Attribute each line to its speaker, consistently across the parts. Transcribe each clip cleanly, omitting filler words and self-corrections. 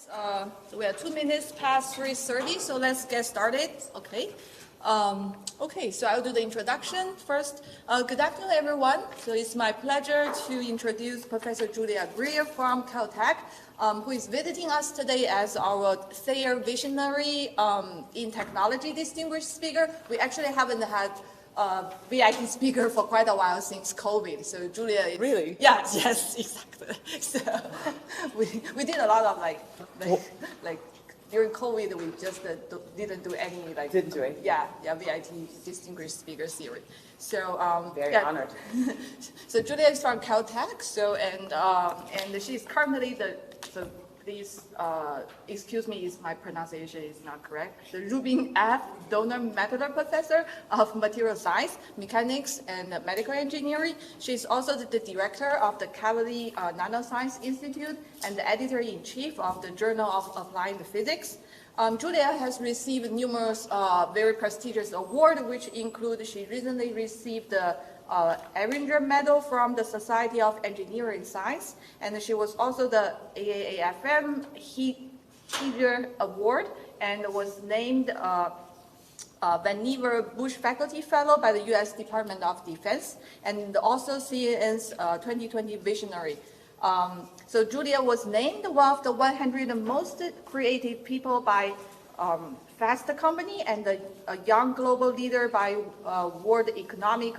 Speaker 1: So we are 2 minutes past 3:30, so let's get started. Okay. So I'll do the introduction first. Good afternoon, everyone. So it's my pleasure to introduce Professor Julia Greer from Caltech, who is visiting us today as our Thayer Visionary in Technology Distinguished Speaker. We actually haven't had VIP speaker for quite a while since COVID. So Julia is...
Speaker 2: Really?
Speaker 1: Yeah, yes, exactly. So we did a lot of like during COVID, we just didn't do any like...
Speaker 2: Didn't do it?
Speaker 1: Yeah, VIP Distinguished Speaker series. So
Speaker 2: very honored.
Speaker 1: So Julia is from Caltech. So and she's currently please excuse me if my pronunciation is not correct. The Ruben F. Donna Mettler Professor of Material Science, Mechanics, and Medical Engineering. She's also the director of the Cavity Nanoscience Institute and the editor-in-chief of the Journal of Applied Physics. Julia has received numerous very prestigious awards, which include she recently received the Ehringer Medal from the Society of Engineering Science, and she was also the AAAFM Heidler Award and was named Van Never Bush Faculty Fellow by the U.S. Department of Defense, and also CNN's 2020 Visionary. So Julia was named one of the 100 most creative people by Fast Company and a young global leader by World Economic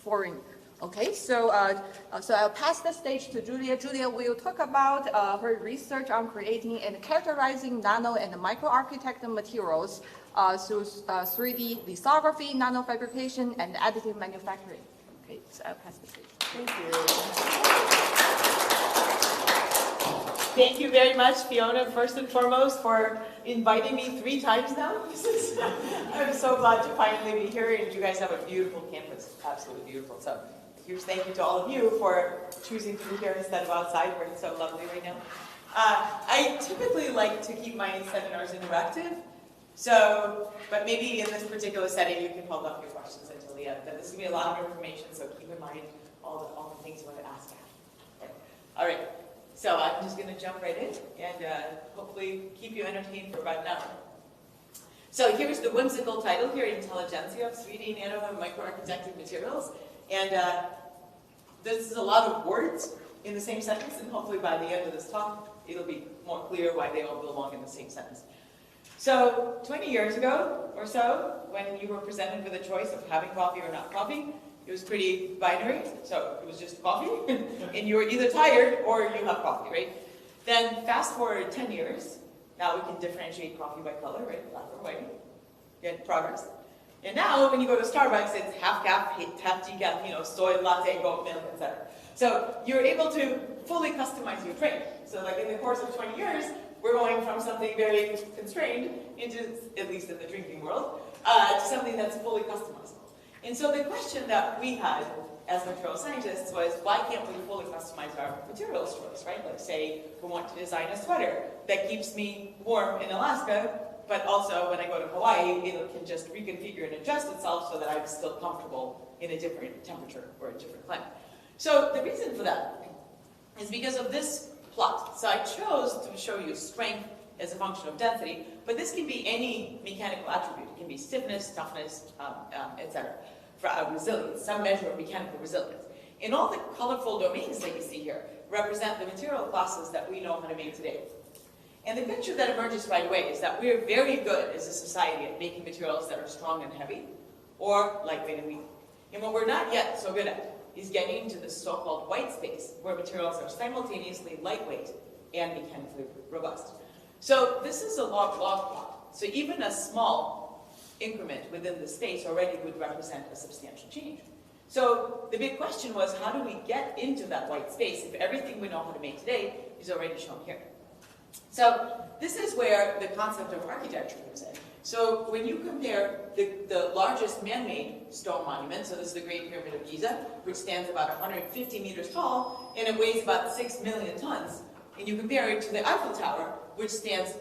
Speaker 1: Forum. Okay, so I'll pass the stage to Julia. Julia will talk about her research on creating and characterizing nano and micro-architected materials through 3D lithography, nanofabrication, and additive manufacturing. Okay, so I'll pass the stage.
Speaker 2: Thank you.
Speaker 3: Thank you very much, Fiona, first and foremost, for inviting me 3 times now. I'm so glad to finally be here, and you guys have a beautiful campus, absolutely beautiful. So huge thank you to all of you for choosing to be here instead of outside, where it's so lovely right now. I typically like to keep my seminars interactive, but maybe in this particular setting, you can hold up your questions until the end. But this is going to be a lot of information, so keep in mind all the things you want to ask after. Okay. All right. So I'm just going to jump right in and hopefully keep you entertained for about an hour. So here's the whimsical title here, Intelligentsia of 3D Nano and Micro-Architected Materials. And this is a lot of words in the same sentence, and hopefully by the end of this talk, it'll be more clear why they all belong in the same sentence. So 20 years ago or so, when you were presented with a choice of having coffee or not coffee, it was pretty binary, so it was just coffee, and you were either tired or you have coffee, right? Then fast forward 10 years, now we can differentiate coffee by color, right? Black or white. Good progress. And now when you go to Starbucks, it's half decaf, soy latte, goat milk, etc. So you're able to fully customize your drink. So like in the course of 20 years, we're going from something very constrained into, at least in the drinking world, to something that's fully customizable. And so the question that we had as material scientists was, why can't we fully customize our materials choice, right? Like say, we want to design a sweater that keeps me warm in Alaska, but also when I go to Hawaii, it can just reconfigure and adjust itself so that I'm still comfortable in a different temperature or a different climate. So the reason for that is because of this plot. So I chose to show you strength as a function of density, but this can be any mechanical attribute. It can be stiffness, toughness, etc. For resilience, some measure of mechanical resilience. And all the colorful domains that you see here represent the material classes that we know how to make today. And the picture that emerges right away is that we're very good as a society at making materials that are strong and heavy, or lightweight and weak. And what we're not yet so good at is getting into the so-called white space, where materials are simultaneously lightweight and mechanically robust. So this is a log plot. So even a small increment within the space already would represent a substantial change. So the big question was, how do we get into that white space if everything we know how to make today is already shown here? So this is where the concept of architecture comes in. So when you compare the largest man-made stone monument, so this is the Great Pyramid of Giza, which stands about 150 meters tall, and it weighs about 6 million tons, and you compare it to the Eiffel Tower, which stands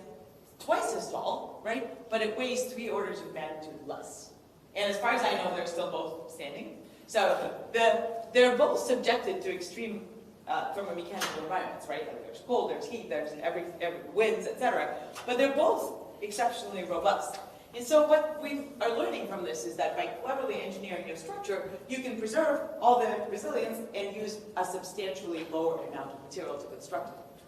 Speaker 3: twice as tall, right? But it weighs 3 orders of magnitude less. And as far as I know, they're still both standing. So they're both subjected to extreme thermomechanical environments, right? Like there's cold, there's heat, there's every winds, etc. But they're both exceptionally robust. And so what we are learning from this is that by cleverly engineering your structure, you can preserve all the resilience and use a substantially lower amount of material to construct it.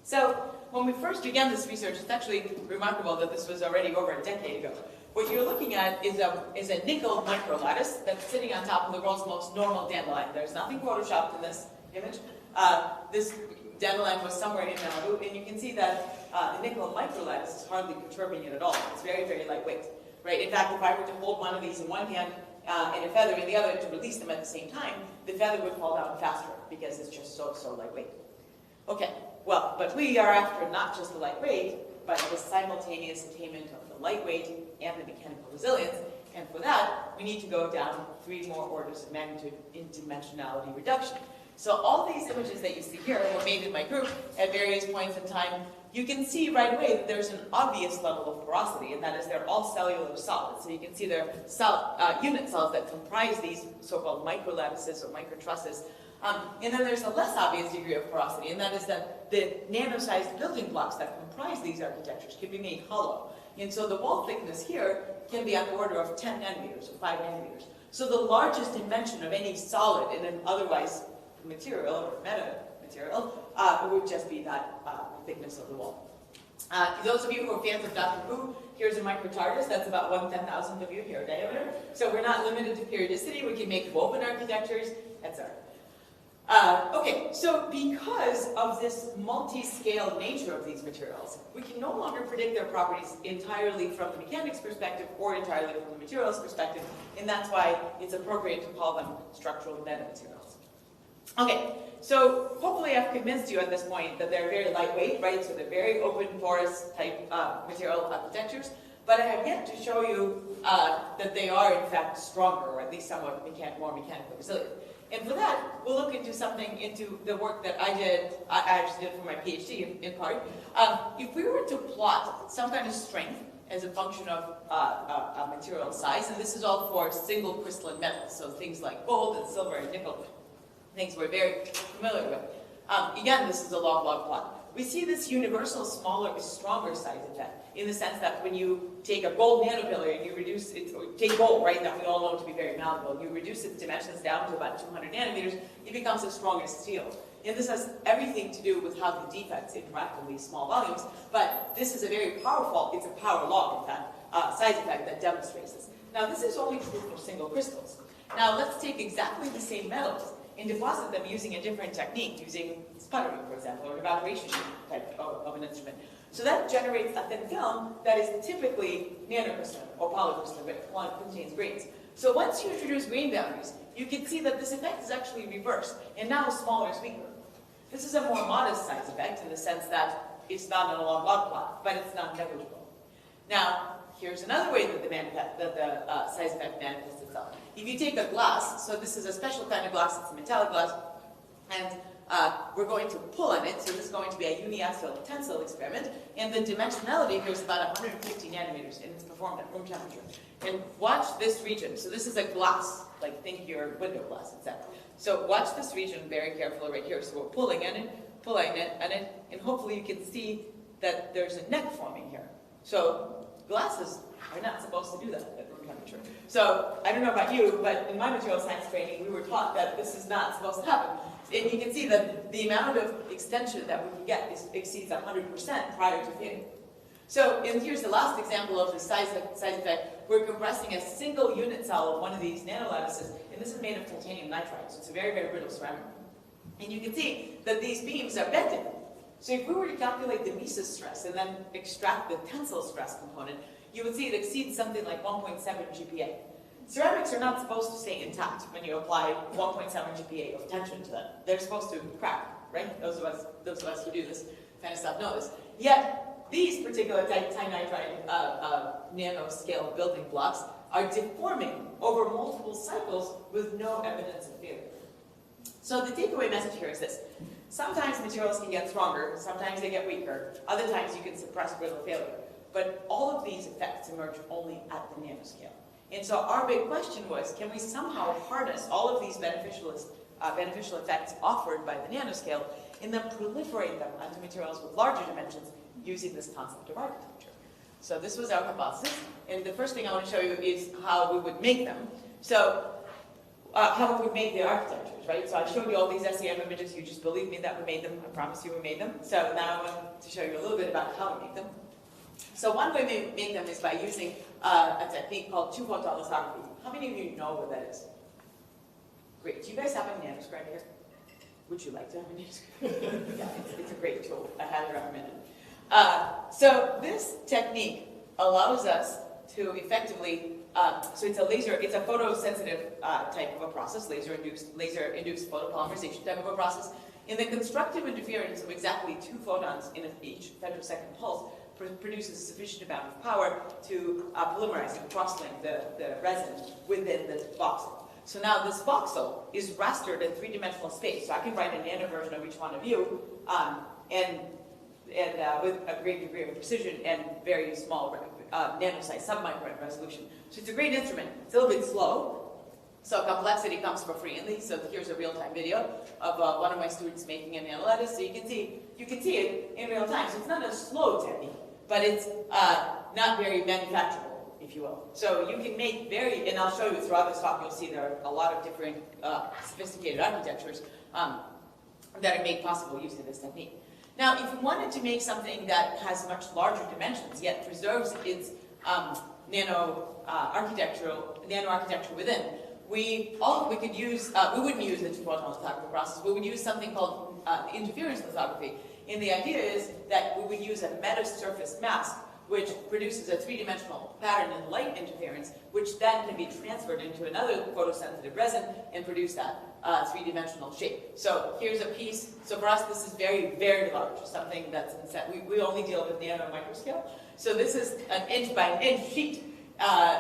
Speaker 3: So when we first began this research, it's actually remarkable that this was already over a decade ago. What you're looking at is a nickel microlattice that's sitting on top of the world's most normal dandelion. There's nothing photoshopped in this image. This dandelion was somewhere in Malibu, and you can see that the nickel microlattice is hardly perturbing it at all. It's very, very lightweight, right? In fact, if I were to hold one of these in one hand and a feather in the other to release them at the same time, the feather would fall down faster because it's just so lightweight. Okay, well, but we are after not just the lightweight, but the simultaneous attainment of the lightweight and the mechanical resilience. And for that, we need to go down 3 more orders of magnitude in dimensionality reduction. So all these images that you see here were made in my group at various points in time. You can see right away that there's an obvious level of porosity, and that is they're all cellular solids. So you can see they're unit cells that comprise these so-called microlattices or microtrusses. And then there's a less obvious degree of porosity, and that is that the nano-sized building blocks that comprise these architectures can be made hollow. And so the wall thickness here can be on the order of 10 nanometers or 5 nanometers. So the largest dimension of any solid in an otherwise material or meta material would just be that thickness of the wall. Those of you who are fans of Doctor Who, here's a microtardus that's about 1/10,000th of your hair diameter. So we're not limited to periodicity. We can make woven architectures, etc. Okay, so because of this multi-scale nature of these materials, we can no longer predict their properties entirely from the mechanics perspective or entirely from the materials perspective, and that's why it's appropriate to call them structural metamaterials. Okay, so hopefully I've convinced you at this point that they're very lightweight, right? So they're very open porous type material architectures, but I have yet to show you that they are in fact stronger, or at least somewhat more mechanically resilient. And for that, we'll look into the work that I actually did for my PhD in part. If we were to plot some kind of strength as a function of material size, and this is all for single crystalline metals, so things like gold and silver and nickel, things we're very familiar with. Again, this is a log-log plot. We see this universal smaller is stronger size effect in the sense that when you take a gold nanopillar and you reduce it, or take gold, right, that we all know to be very malleable, you reduce its dimensions down to about 200 nanometers, it becomes as strong as steel. And this has everything to do with how the defects interact in these small volumes, but this is a very powerful, it's a power law, in fact, size effect that demonstrates this. Now, this is only true for single crystals. Now, let's take exactly the same metals and deposit them using a different technique, using sputtering, for example, or an evaporation type of an instrument. So that generates a thin film that is typically nanocrystalline or polycrystalline, but contains grains. So once you introduce grain boundaries, you can see that this effect is actually reversed, and now smaller is weaker. This is a more modest size effect in the sense that it's not in a log-log plot, but it's not negligible. Now, here's another way that the size effect manifests itself. If you take a glass, so this is a special kind of glass, it's a metallic glass, and we're going to pull on it, so this is going to be a uniaxial tensile experiment, and the dimensionality here is about 150 nanometers, and it's performed at room temperature. And watch this region. So this is a glass, like think your window glass, etc. So watch this region very carefully right here. So we're pulling on it, and hopefully you can see that there's a neck forming here. So glasses are not supposed to do that at room temperature. So I don't know about you, but in my material science training, we were taught that this is not supposed to happen. And you can see that the amount of extension that we can get exceeds 100% prior to fitting. So, and here's the last example of the size effect. We're compressing a single unit cell of one of these nanolattices, and this is made of titanium nitride, so it's a very, very brittle ceramic. And you can see that these beams are bending. So if we were to calculate the Mises stress and then extract the tensile stress component, you would see it exceeds something like 1.7 GPa. Ceramics are not supposed to stay intact when you apply 1.7 GPa of tension to them. They're supposed to crack, right? Those of us who do this kind of stuff know this. Yet, these particular tinitride nanoscale building blocks are deforming over multiple cycles with no evidence of failure. So the takeaway message here is this. Sometimes materials can get stronger, sometimes they get weaker, other times you can suppress brittle failure. But all of these effects emerge only at the nanoscale. And so our big question was, can we somehow harness all of these beneficial beneficial effects offered by the nanoscale, and then proliferate them onto materials with larger dimensions using this concept of architecture. So this was our hypothesis, and the first thing I want to show you is how we would make them. So how we would make the architectures, right? So I showed you all these SEM images. You just believe me that we made them. I promise you we made them. So now I want to show you a little bit about how we make them. So one way we make them is by using a technique called two-photon lithography. How many of you know what that is? Great. Do you guys have a nanoscribe here? Would you like to have a nanoscribe? Yeah, it's a great tool. I highly recommend it. So this technique allows us to effectively, so it's a photosensitive type of a process, laser-induced photopolymerization type of a process. In the constructive interference of exactly 2 photons in each femtosecond pulse produces a sufficient amount of power to polymerize and cross-link the resin within this voxel. So now this voxel is rastered in 3-dimensional space. So I can write a nano version of each one of you, and with a great degree of precision and very small nano-size submicron resolution. So it's a great instrument. It's a little bit slow, so complexity comes for free in these. So here's a real-time video of one of my students making a nanolattice. So you can see it in real time. So it's not a slow technique, but it's not very manufacturable, if you will. So you can make and I'll show you throughout this talk, you'll see there are a lot of different sophisticated architectures that are made possible using this technique. Now, if you wanted to make something that has much larger dimensions, yet preserves its nano-architecture within, we wouldn't use the two-photon lithography process. We would use something called interference lithography. And the idea is that we would use a meta-surface mask, which produces a 3-dimensional pattern in light interference, which then can be transferred into another photosensitive resin and produce that 3-dimensional shape. So here's a piece. So for us, this is very, very large, something that's in set. We only deal with nano microscale. So this is an inch by an inch sheet,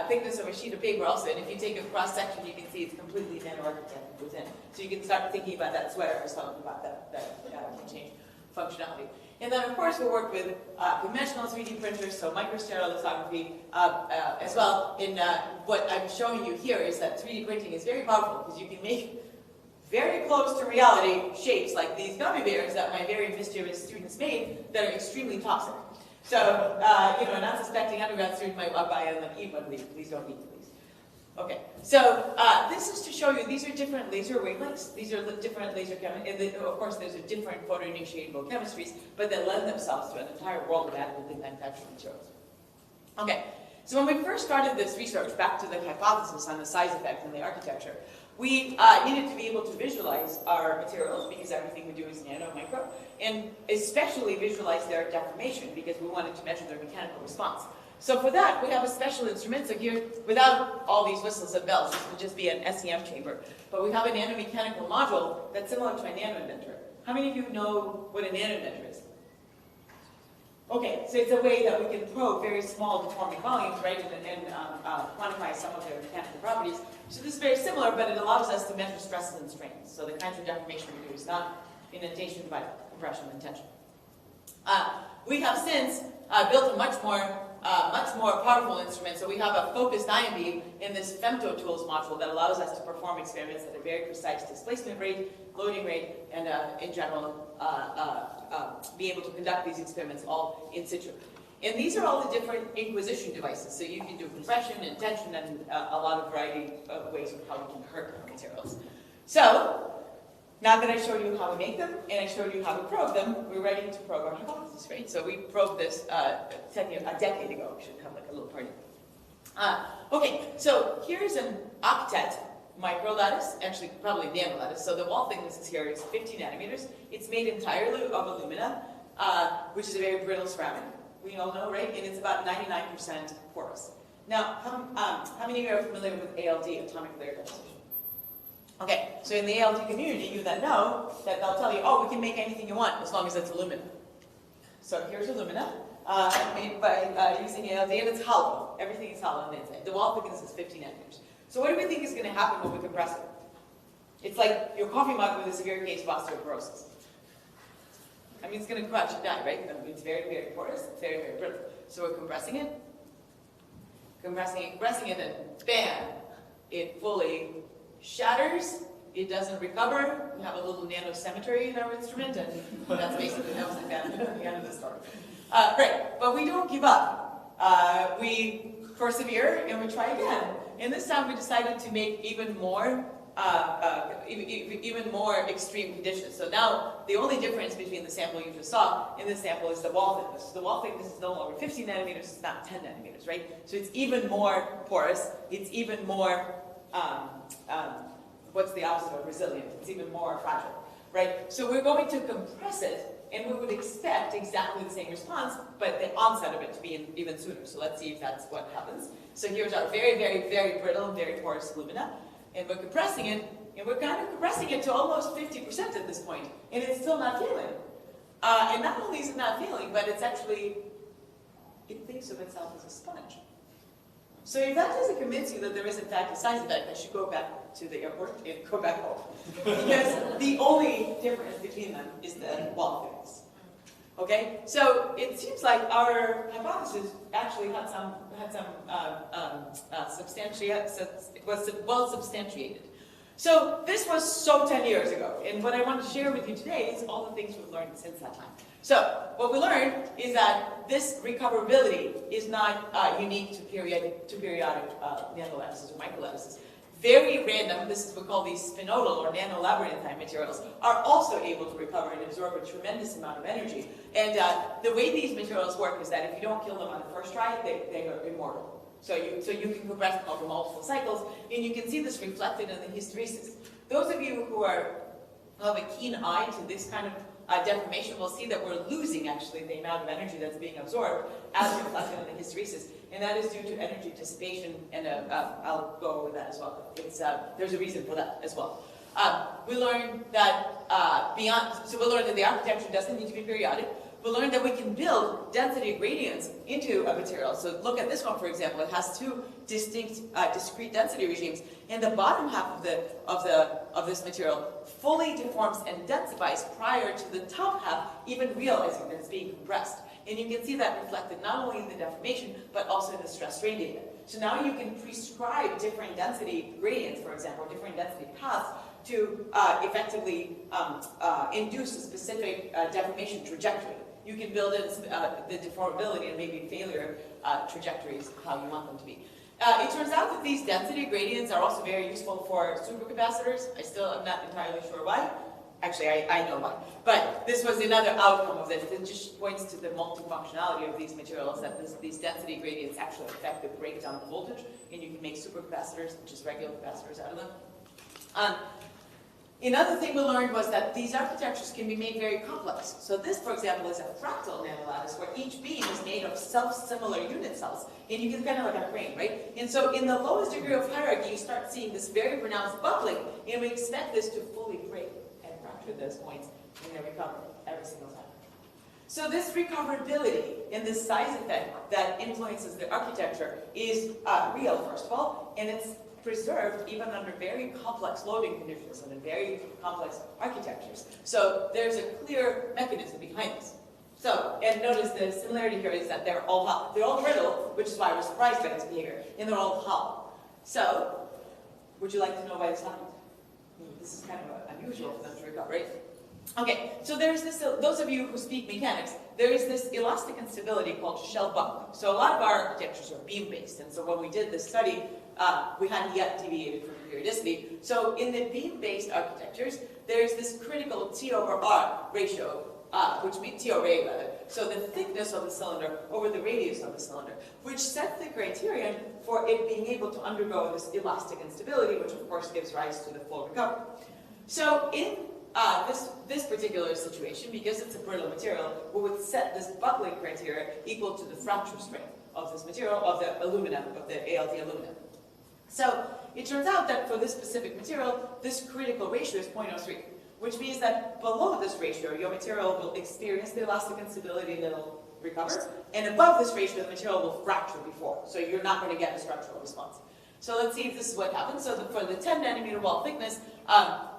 Speaker 3: thickness of a sheet of paper also. And if you take a cross section, you can see it's completely nano-architected within. So you can start thinking about that sweater I was talking about, that can change functionality. And then, of course, we work with conventional 3D printers, so microstereolithography as well. And what I'm showing you here is that 3D printing is very powerful because you can make very close to reality shapes like these gummy bears that my very mischievous students made that are extremely toxic. So, an unsuspecting undergrad student might walk by and then eat one of these. Please don't eat these. Okay, so this is to show you these are different laser wavelengths. These are different laser chemistries. Of course, those are different photoinitiatable chemistries, but that lend themselves to an entire world of additively manufactured materials. Okay, so when we first started this research, back to the hypothesis on the size effect in the architecture, we needed to be able to visualize our materials because everything we do is nano, micro, and especially visualize their deformation because we wanted to measure their mechanical response. So for that, we have a special instrument. So here, without all these whistles and bells, this would just be an SEM chamber. But we have a nanomechanical module that's similar to a nanoindentor. How many of you know what a nanoindentor is? Okay, so it's a way that we can probe very small deforming volumes, right, and quantify some of their mechanical properties. So this is very similar, but it allows us to measure stresses and strains. So the kinds of deformation we do is not indentation, but compression and tension. We have since built a much more powerful instrument. So we have a focused ion beam in this femto tools module that allows us to perform experiments at a very precise displacement rate, loading rate, and in general be able to conduct these experiments all in situ. And these are all the different inquisition devices. So you can do compression and tension and a lot of variety of ways of how we can hurt materials. So now that I showed you how we make them and I showed you how we probe them, we're ready to probe our hypothesis, right? So we probed this a decade ago. We should have like a little party. Okay, so here's an octet microlattice, actually probably nanolattice. So the wall thickness here is 50 nanometers. It's made entirely of alumina, which is a very brittle ceramic. We all know, right? And it's about 99% porous. Now, how many of you are familiar with ALD, atomic layer deposition? Okay, so in the ALD community, you then know that they'll tell you, oh, we can make anything you want as long as it's alumina. So here's alumina, made by using ALD, and it's hollow. Everything is hollow on the inside. The wall thickness is 50 nanometers. So what do we think is going to happen when we compress it? It's like your coffee mug with a severe case of osteoporosis. I mean, it's going to crush and die, right? It's very, very porous. It's very, very brittle. So we're compressing it, compressing it, and bam, it fully shatters it doesn't recover. We have a little nano cemetery in our instrument, and that's basically that was the end of the story. Great, but we don't give up. We persevere and we try again. And this time we decided to make even more extreme conditions. So now the only difference between the sample you just saw and this sample is the wall thickness. The wall thickness is no longer 15 nanometers, it's now 10 nanometers, right? So it's even more porous, it's even more, what's the opposite of resilient? It's even more fragile, right? So we're going to compress it, and we would expect exactly the same response, but the onset of it to be even sooner. So let's see if that's what happens. So here's our very, very, very brittle, very porous alumina. And we're compressing it, and we're kind of compressing it to almost 50% at this point, and it's still not failing. And not only is it not failing, but it's actually, it thinks of itself as a sponge. So if that doesn't convince you that there is in fact a size effect, I should go back to the airport and go back home. Because the only difference between them is the wall thickness. Okay, so it seems like our hypothesis actually had some was well substantiated. So this was so 10 years ago, and what I want to share with you today is all the things we've learned since that time. So what we learned is that this recoverability is not unique to periodic nanolattices or microlattices. Very random, this is what we call these spinodal or nanolabyrinthine materials, are also able to recover and absorb a tremendous amount of energy. And the way these materials work is that if you don't kill them on the first try, they are immortal. So you can compress them over multiple cycles, and you can see this reflected in the hysteresis. Those of you who have a keen eye to this kind of deformation will see that we're losing actually the amount of energy that's being absorbed as reflected in the hysteresis, and that is due to energy dissipation, and I'll go over that as well. There's a reason for that as well. We learned that we learned that the architecture doesn't need to be periodic. We learned that we can build density gradients into a material. So look at this one, for example. It has two distinct, discrete density regimes, and the bottom half of this material fully deforms and densifies prior to the top half even realizing that it's being compressed. And you can see that reflected not only in the deformation, but also in the stress strain data. So now you can prescribe different density gradients, for example, different density paths to effectively induce a specific deformation trajectory. You can build in the deformability and maybe failure trajectories, how you want them to be. It turns out that these density gradients are also very useful for supercapacitors. I still am not entirely sure why. Actually, I know why. But this was another outcome of this. It just points to the multifunctionality of these materials, that these density gradients actually affect the breakdown of voltage, and you can make supercapacitors, which is regular capacitors, out of them. Another thing we learned was that these architectures can be made very complex. So this, for example, is a fractal nanolattice where each beam is made of self-similar unit cells. And you can kind of like a crane, right? And so in the lowest degree of hierarchy, you start seeing this very pronounced buckling, and we expect this to fully break and fracture those points in their recovery every single time. So this recoverability and this size effect that influences the architecture is real, first of all, and it's preserved even under very complex loading conditions and in very complex architectures. So there's a clear mechanism behind this. So, and notice the similarity here is that they're all hollow. They're all brittle, which is why we're surprised by this behavior, and they're all hollow. So, would you like to know why this happened? This is kind of unusual for them to recover, right? Okay, so there's this, those of you who speak mechanics, there is this elastic instability called shell buckling. So a lot of our architectures are beam-based, and so when we did this study, we hadn't yet deviated from periodicity. So in the beam-based architectures, there's this critical T/R ratio, which means T/A rather. So the thickness of the cylinder over the radius of the cylinder, which sets the criterion for it being able to undergo this elastic instability, which of course gives rise to the full recovery. So in this particular situation, because it's a brittle material, we would set this buckling criteria equal to the fracture strength of this material, of the aluminum, of the ALD aluminum. So it turns out that for this specific material, this critical ratio is 0.03, which means that below this ratio, your material will experience the elastic instability and it'll recover, and above this ratio, the material will fracture before, so you're not going to get a structural response. So let's see if this is what happens. So for the 10 nanometer wall thickness,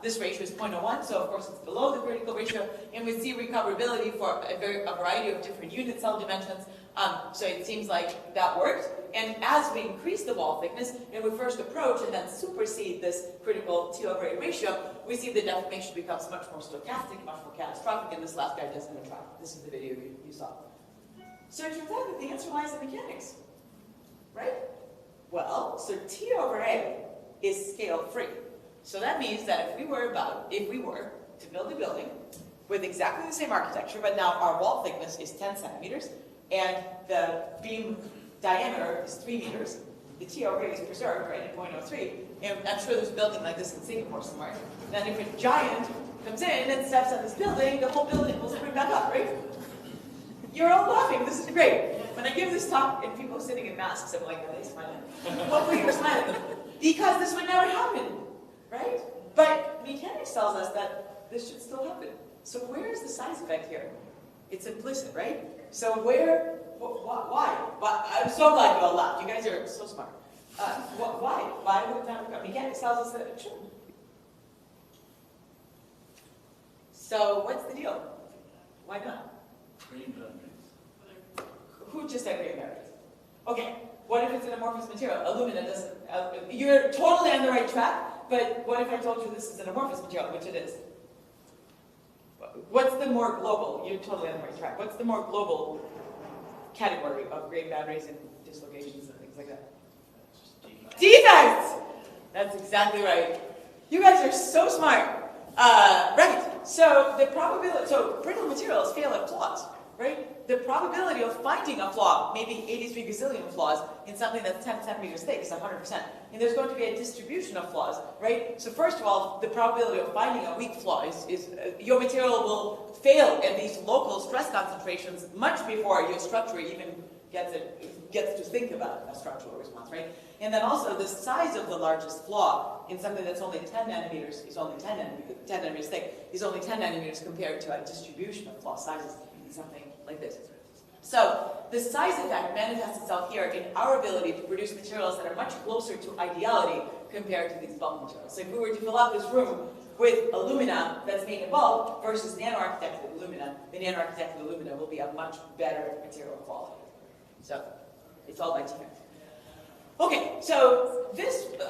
Speaker 3: this ratio is 0.01, so of course it's below the critical ratio, and we see recoverability for a variety of different unit cell dimensions. So it seems like that worked. And as we increase the wall thickness, and we first approach and then supersede this critical T/A ratio, we see the deformation becomes much more stochastic, much more catastrophic, and this last guy doesn't attract. This is the video you saw. So it turns out that the answer lies in mechanics, right? Well, so T/A is scale-free. So that means that if we were to build a building with exactly the same architecture, but now our wall thickness is 10 centimeters, and the beam diameter is 3 meters, the T/A is preserved, right, at 0.03, and I'm sure there's a building like this in Singapore somewhere. Then if a giant comes in and steps on this building, the whole building will spring back up, right? You're all laughing, this is great. When I give this talk and people are sitting in masks, I'm like, are they smiling? Hopefully you're smiling. Because this would never happen, right? But mechanics tells us that this should still happen. So where is the size effect here? It's implicit, right? So why? I'm so glad you all laughed. You guys are so smart. Why? Why would it not become? Mechanics tells us that it shouldn't. So what's the deal? Why not? Who just said green barriers? Okay, what if it's an amorphous material? Alumina doesn't. You're totally on the right track, but what if I told you this is an amorphous material, which it is? What's the more global? You're totally on the right track. What's the more global category of grain boundaries and dislocations and things like that? Defects! That's exactly right. You guys are so smart. Right. So the probability, so brittle materials fail at flaws, right? The probability of finding a flaw, maybe 83 gazillion flaws, in something that's 10 centimeters thick is 100%. And there's going to be a distribution of flaws, right? So first of all, the probability of finding a weak flaw is your material will fail at these local stress concentrations much before your structure even gets to think about a structural response, right? And then also the size of the largest flaw in something that's only 10 nanometers is only 10 nanometers thick is only 10 nanometers compared to a distribution of flaw sizes in something like this. So the size effect manifests itself here in our ability to produce materials that are much closer to ideality compared to these bulk materials. So if we were to fill out this room with alumina that's made in bulk versus nano-architected alumina, the nano-architected alumina will be a much better material quality. So it's all by teamwork. Okay, so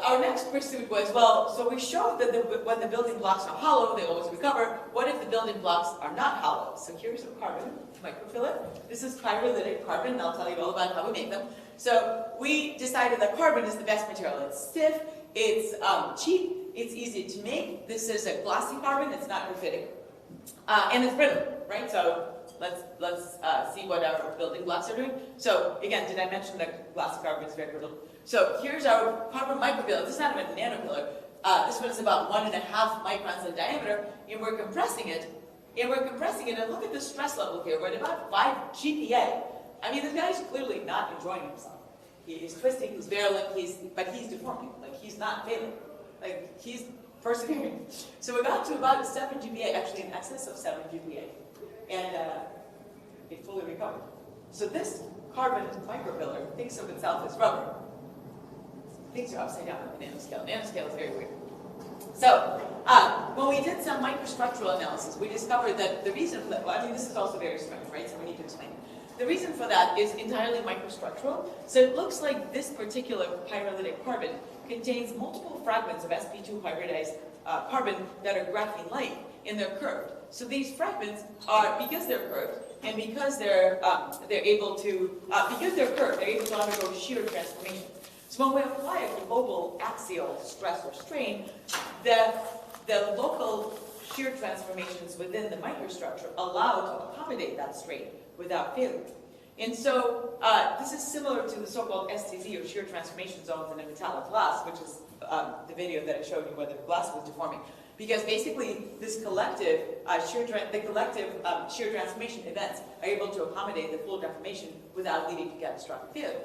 Speaker 3: our next pursuit was, well, so we showed that when the building blocks are hollow, they always recover. What if the building blocks are not hollow? So here's a carbon microfillet. This is pyrolytic carbon, and I'll tell you all about how we make them. So we decided that carbon is the best material. It's stiff, it's cheap, it's easy to make. This is a glossy carbon, it's not graphitic, and it's brittle, right? So let's see what our building blocks are doing. So again, did I mention that glossy carbon is very brittle? So here's our carbon micropillar. This is not even a nanopillar. This one is about 1.5 microns in diameter, and we're compressing it. And look at the stress level here. We're at about 5 GPa. I mean, this guy's clearly not enjoying himself. He's twisting, he's virulent, but he's deforming. Like, he's not failing. Like, he's persevering. So we got to about 7 GPa, actually in excess of 7 GPa. And it fully recovered. So this carbon micropillar thinks of itself as rubber. Things are upside down in the nanoscale. Nanoscale is very weird. So when we did some microstructural analysis, we discovered that the reason for that, well, I mean, this is also very strange, right? So we need to explain. The reason for that is entirely microstructural. So it looks like this particular pyrolytic carbon contains multiple fragments of sp2 hybridized carbon that are graphene-like, and they're curved. So these fragments are, because they're curved, and because they're able to undergo shear transformation. So when we apply a global axial stress or strain, the local shear transformations within the microstructure allow to accommodate that strain without failure. And so this is similar to the so-called STZ, or shear transformation zones in a metallic glass, which is the video that I showed you where the glass was deforming. Because basically, this collective shear transformation events are able to accommodate the full deformation without leading to catastrophic failure.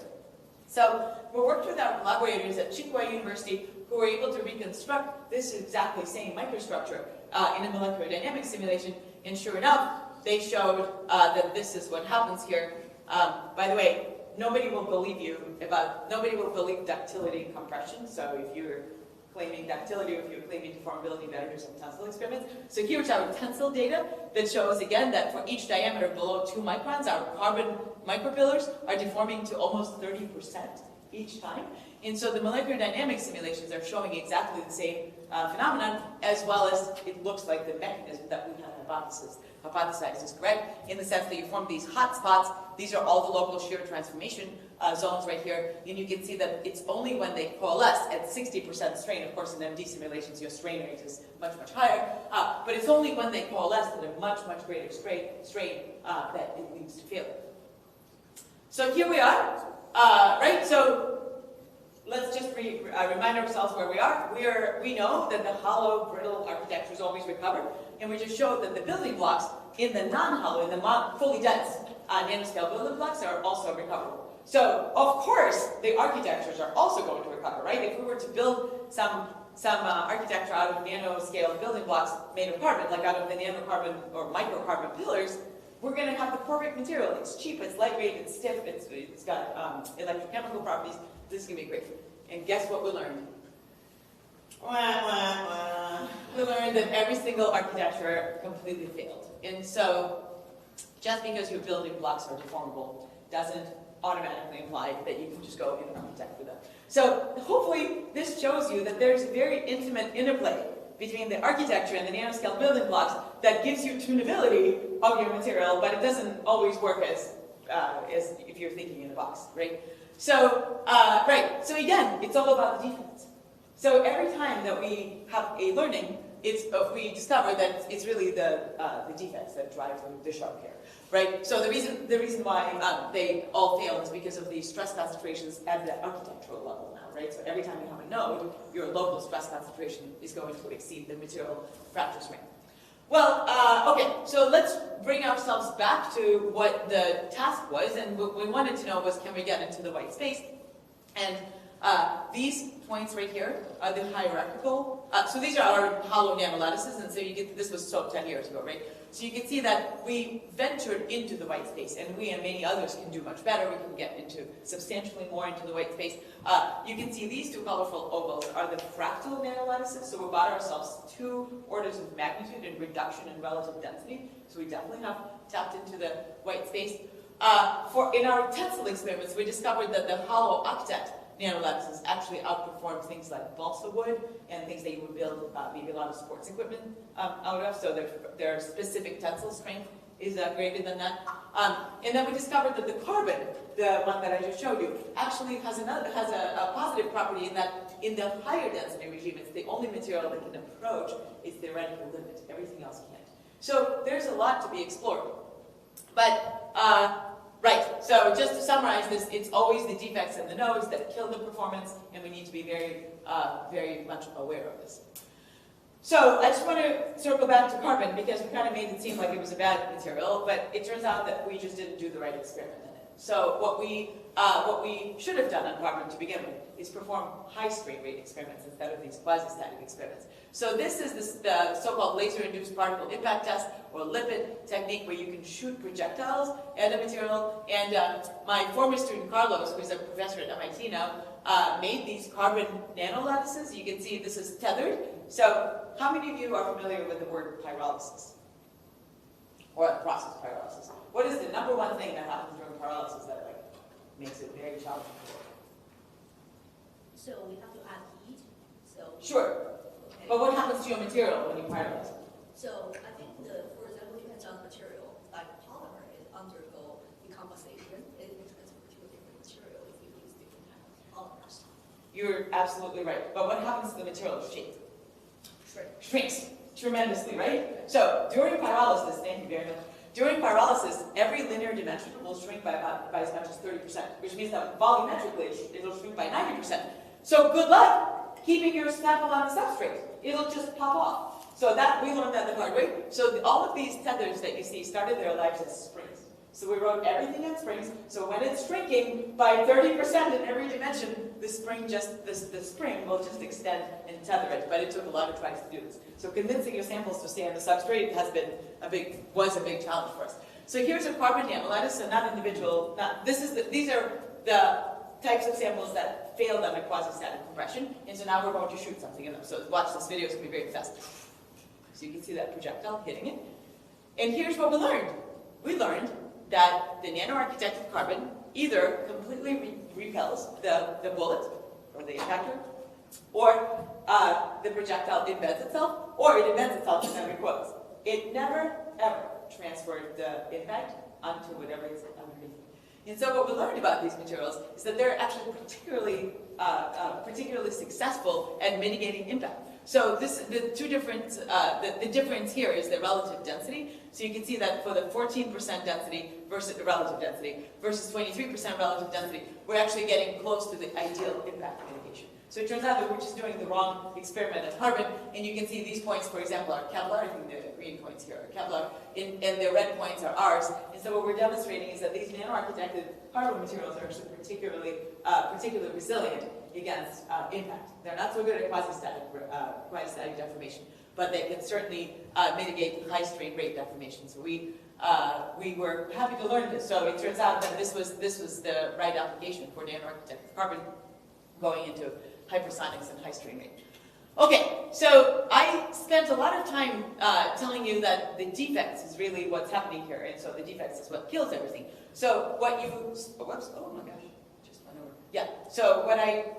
Speaker 3: So we worked with our collaborators at Tsinghua University who were able to reconstruct this exactly same microstructure in a molecular dynamics simulation, and sure enough, they showed that this is what happens here. By the way, nobody will believe ductility and compression. So if you're claiming ductility, or if you're claiming deformability, better do some tensile experiments. So here's our tensile data that shows, again, that for each diameter below 2 microns, our carbon micropillars are deforming to almost 30% each time. And so the molecular dynamics simulations are showing exactly the same phenomenon, as well as it looks like the mechanism that we had hypothesized is correct, in the sense that you form these hot spots. These are all the local shear transformation zones right here, and you can see that it's only when they coalesce at 60% strain. Of course, in MD simulations, your strain rate is much, much higher, but it's only when they coalesce at a much, much greater strain that it leads to failure. So here we are, right? So let's just remind ourselves where we are. We know that the hollow, brittle architectures always recover, and we just showed that the building blocks in the non-hollow, in the fully dense nanoscale building blocks are also recoverable. So, of course, the architectures are also going to recover, right? If we were to build some architecture out of nanoscale building blocks made of carbon, like out of the nanocarbon or microcarbon pillars, we're going to have the perfect material. It's cheap, it's lightweight, it's stiff, it's got electrochemical properties. This is going to be great. And guess what we learned? We learned that every single architecture completely failed. And so, just because your building blocks are deformable doesn't automatically imply that you can just go and architect with them. So, hopefully, this shows you that there's a very intimate interplay between the architecture and the nanoscale building blocks that gives you tunability of your material, but it doesn't always work as if you're thinking in a box, right? So, so again, it's all about the defects. So every time that we have a learning, we discover that it's really the defects that drive the sharp here, right? So the reason why they all fail is because of the stress concentrations at the architectural level now, right? So every time you have a node, your local stress concentration is going to exceed the material fracture strength. Well, okay, so let's bring ourselves back to what the task was, and what we wanted to know was, can we get into the white space? And these points right here are the hierarchical. So these are our hollow nanolattices, and so you get, this was so 10 years ago, right? So you can see that we ventured into the white space, and we and many others can do much better. We can get into substantially more into the white space. You can see these two colorful ovals are the fractal nanolattices, so we bought ourselves 2 orders of magnitude in reduction in relative density, so we definitely have tapped into the white space. In our tensile experiments, we discovered that the hollow octet nanolattices actually outperform things like balsa wood and things that you would build maybe a lot of sports equipment out of, so their specific tensile strength is greater than that. And then we discovered that the carbon, the one that I just showed you, actually has a positive property in that in the higher density regime, it's the only material that can approach its theoretical limit. Everything else can't. So there's a lot to be explored. But right, so just to summarize this, it's always the defects in the nodes that kill the performance, and we need to be very, very much aware of this. So I just want to circle back to carbon, because we kind of made it seem like it was a bad material, but it turns out that we just didn't do the right experiment in it. So what we should have done on carbon to begin with is perform high strain rate experiments instead of these quasi-static experiments. So this is the so-called laser-induced particle impact test, or lipid technique, where you can shoot projectiles at a material. And my former student Carlos, who's a professor at MIT now, made these carbon nanolattices. You can see this is tethered. So how many of you are familiar with the word pyrolysis? Or the process pyrolysis? What is the number one thing that happens during pyrolysis that makes it very challenging to work?
Speaker 4: So we have to add heat. So
Speaker 3: sure. Okay. But what happens to your material when you pyrolyze it?
Speaker 4: So I think for example, depends on the material. Like polymer, it undergo decomposition. It will transfer to a different material if you use different kind of polymers.
Speaker 3: You're absolutely right. But what happens to the material shape? Shrinks tremendously, right? So during pyrolysis, thank you very much. During pyrolysis, every linear dimension will shrink by as much as 30%, which means that volumetrically it'll shrink by 90%. So good luck keeping your sample on the substrate. It'll just pop off. So that we learned that the hard way. So all of these tethers that you see started their lives as springs. So we wrote everything in springs. So when it's shrinking by 30% in every dimension, the spring will just extend and tether it. But it took a lot of tries to do this. So convincing your samples to stay on the substrate was a big challenge for us. So here's a carbon nanolattice. So not individual. These are the types of samples that failed on a quasi-static compression, and so now we're going to shoot something in them. So watch this video, it's going to be very fast. So you can see that projectile hitting it. And here's what we learned. We learned that the nano-architected carbon either completely repels the bullet, or the impactor, or the projectile embeds itself, or it embeds itself and then recoils. It never, ever transferred the impact onto whatever is underneath. And so what we learned about these materials is that they're actually particularly successful at mitigating impact. So the difference here is the relative density. So you can see that for the 14% density versus the relative density versus 23% relative density, we're actually getting close to the ideal impact mitigation. So it turns out that we're just doing the wrong experiment at carbon, and you can see these points, for example, are Kevlar. I think the green points here are Kevlar, and the red points are ours. And so what we're demonstrating is that these nano-architected carbon materials are actually particularly resilient against impact. They're not so good at quasi-static deformation, but they can certainly mitigate high strain rate deformation. So we were happy to learn this. So it turns out that this was the right application for nano-architected carbon going into hypersonics and high strain rate. Okay, so I spent a lot of time telling you that the defects is really what's happening here, and so the defects is what kills everything. So what you, whoops, oh my gosh, just went over. Yeah, so what I